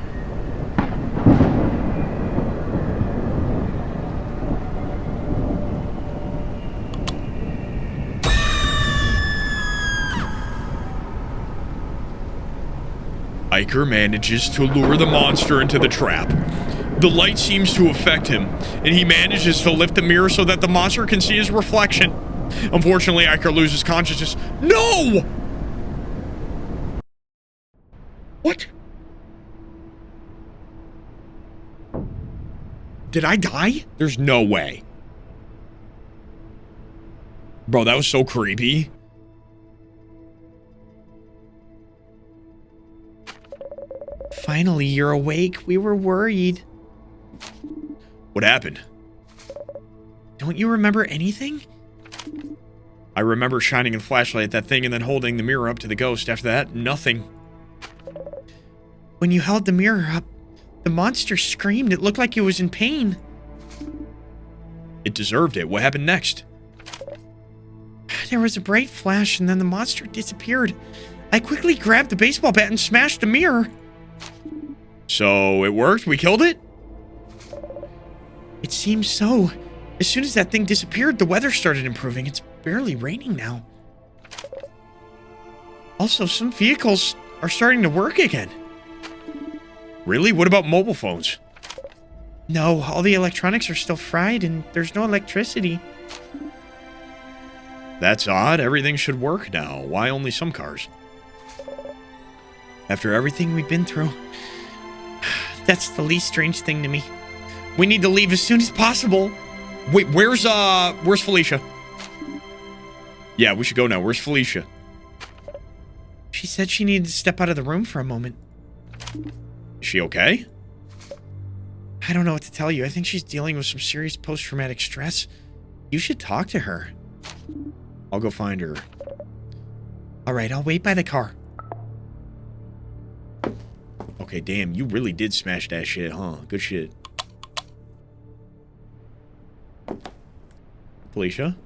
Baker manages to lure the monster into the trap. The light seems to affect him, and he manages to lift the mirror so that the monster can see his reflection. Unfortunately, Iker loses consciousness. No! What? Did I die? There's no way. Bro, that was so creepy. Finally, you're awake. We were worried. What happened? Don't you remember anything? I remember shining a flashlight at that thing and then holding the mirror up to the ghost. After that, nothing. When you held the mirror up, the monster screamed. It looked like it was in pain. It deserved it. What happened next? There was a bright flash and then the monster disappeared. I quickly grabbed the baseball bat and smashed the mirror. So it worked? We killed it? It seems so. As soon as that thing disappeared, the weather started improving. It's barely raining now. Also, some vehicles are starting to work again. Really? What about mobile phones? No, all the electronics are still fried and there's no electricity. That's odd. Everything should work now. Why only some cars? After everything we've been through, that's the least strange thing to me. We need to leave as soon as possible. Wait, where's Felicia? Yeah, we should go now. Where's Felicia? She said she needed to step out of the room for a moment. Is she okay? I don't know what to tell you. I think she's dealing with some serious post-traumatic stress. You should talk to her. I'll go find her. All right, I'll wait by the car. Okay, damn, you really did smash that shit, huh? Good shit. Felicia?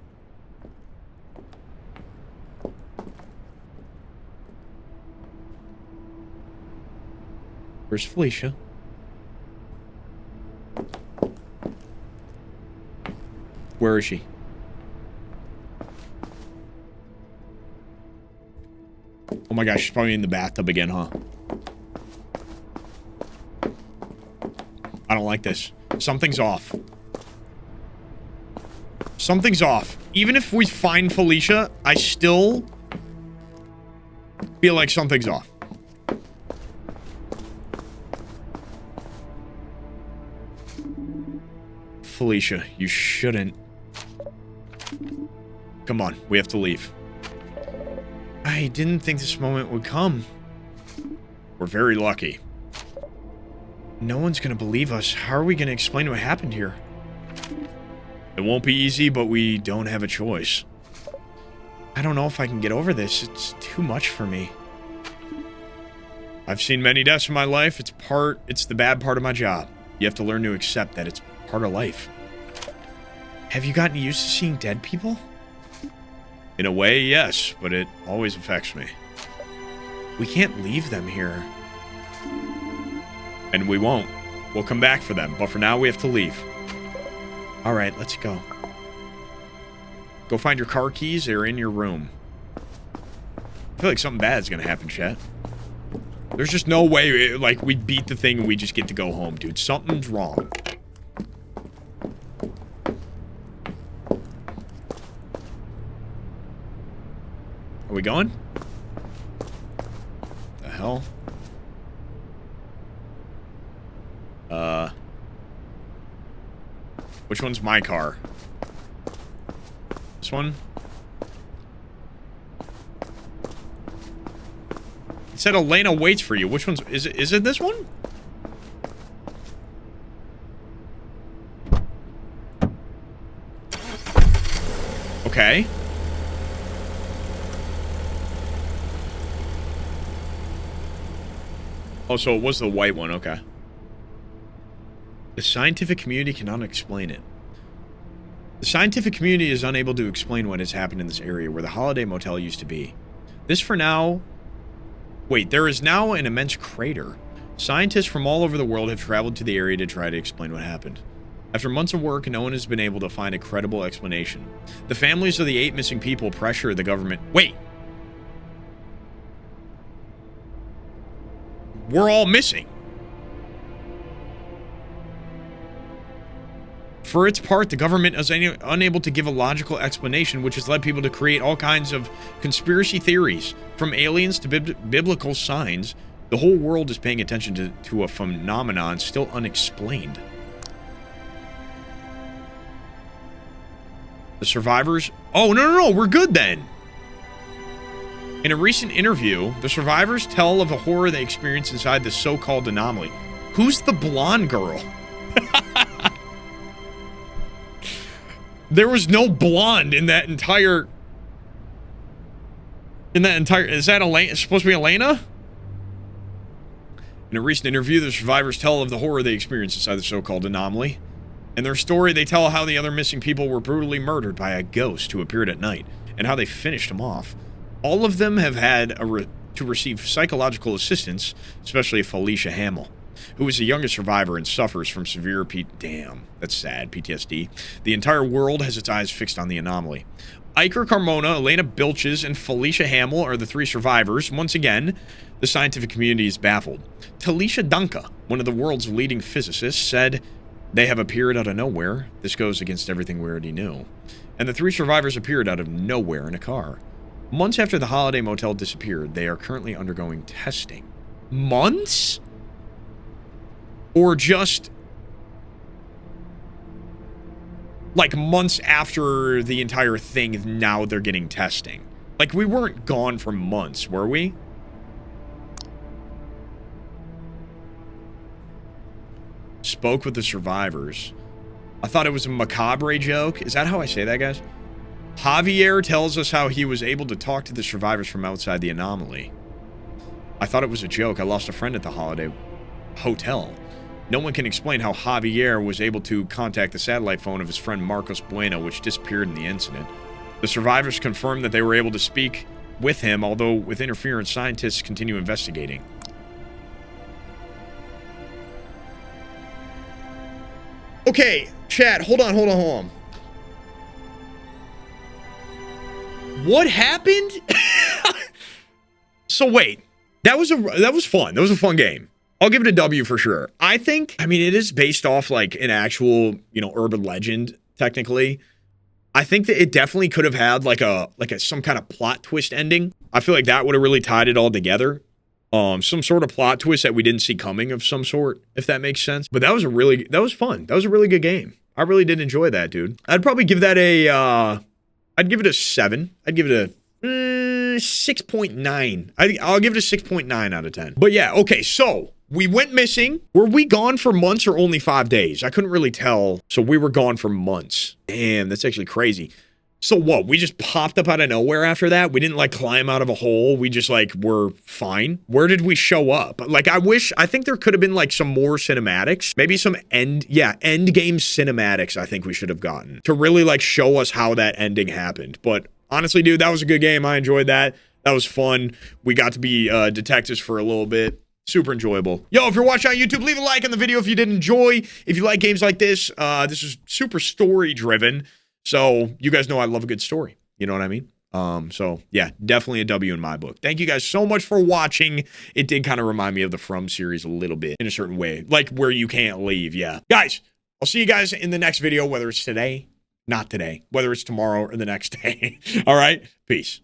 Where's Felicia? Where is she? Oh my gosh, she's probably in the bathtub again, huh? I don't like this. Something's off. Something's off. Even if we find Felicia, I still feel like something's off. Felicia, you shouldn't. Come on, we have to leave. I didn't think this moment would come. We're very lucky. No one's gonna believe us. How are we gonna explain what happened here? It won't be easy, but we don't have a choice. I don't know if I can get over this. It's too much for me. I've seen many deaths in my life. It's the bad part of my job. You have to learn to accept that it's part of life. Have you gotten used to seeing dead people? In a way, yes, but it always affects me. We can't leave them here. And we won't. We'll come back for them, but for now we have to leave. All right, let's go. Go find your car keys. They're in your room. I feel like something bad's gonna happen, chat. There's just no way, like, we beat the thing and we just get to go home, dude. Something's wrong. Are we going? The hell? Which one's my car? This one? It said Elena waits for you. Which one's... Is it this one? Okay. Oh, so it was the white one. Okay. The scientific community cannot explain it. The scientific community is unable to explain what has happened in this area where the holiday motel used to be. This for now... Wait, there is now an immense crater. Scientists from all over the world have traveled to the area to try to explain what happened. After months of work, no one has been able to find a credible explanation. The families of the 8 missing people pressure the government... Wait! we're all missing. For its part, the government is unable to give a logical explanation, which has led people to create all kinds of conspiracy theories. From aliens to biblical signs, the whole world is paying attention to a phenomenon still unexplained. The survivors... Oh, no, we're good then. In a recent interview, the survivors tell of a horror they experienced inside the so-called anomaly. Who's the blonde girl? There was no blonde in that entire... Is that Elena? Supposed to be Elena? In a recent interview, the survivors tell of the horror they experienced inside the so-called anomaly. In their story, they tell how the other missing people were brutally murdered by a ghost who appeared at night, and how they finished them off. All of them have had to receive psychological assistance, especially Felicia Hamill, who is the youngest survivor and suffers from severe that's sad, PTSD. The entire world has its eyes fixed on the anomaly. Iker Carmona, Elena Bilches, and Felicia Hamill are the 3 survivors. Once again, the scientific community is baffled. Talisha Danka, one of the world's leading physicists, said they have appeared out of nowhere. This goes against everything we already knew. And the 3 survivors appeared out of nowhere in a car. Months after the holiday motel disappeared, they are currently undergoing testing. Months? Or just... like months after the entire thing, now they're getting testing. Like, we weren't gone for months, were we? Spoke with the survivors. I thought it was a macabre joke. Is that how I say that, guys? Javier tells us how he was able to talk to the survivors from outside the anomaly. I thought it was a joke. I lost a friend at the holiday hotel. No one can explain how Javier was able to contact the satellite phone of his friend Marcos Bueno, which disappeared in the incident. The survivors confirmed that they were able to speak with him, although with interference, scientists continue investigating. Okay, chat, hold on. What happened? So wait, that was fun. That was a fun game. I'll give it a W for sure. I mean, it is based off like an actual, urban legend, technically. I think that it definitely could have had like a some kind of plot twist ending. I feel like that would have really tied it all together. Some sort of plot twist that we didn't see coming of some sort, if that makes sense. But that was fun. That was a really good game. I really did enjoy that, dude. I'd probably give that I'd give it a 7. I'd give it a 6.9. I'll give it a 6.9 out of 10. But yeah, okay, so we went missing. Were we gone for months or only 5 days? I couldn't really tell. So we were gone for months. Damn, that's actually crazy. So what? We just popped up out of nowhere after that? We didn't like climb out of a hole. We just like were fine. Where did we show up? Like I think there could have been like some more cinematics. Maybe some end game cinematics I think we should have gotten to really like show us how that ending happened. But honestly, dude, that was a good game. I enjoyed that. That was fun. We got to be detectives for a little bit. Super enjoyable. Yo, if you're watching on YouTube, leave a like on the video if you did enjoy. If you like games like this, this is super story driven. So you guys know I love a good story. You know what I mean? So yeah, definitely a W in my book. Thank you guys so much for watching. It did kind of remind me of the From series a little bit in a certain way, like where you can't leave. Yeah. Guys, I'll see you guys in the next video, whether it's today, not today, whether it's tomorrow or the next day. All right. Peace.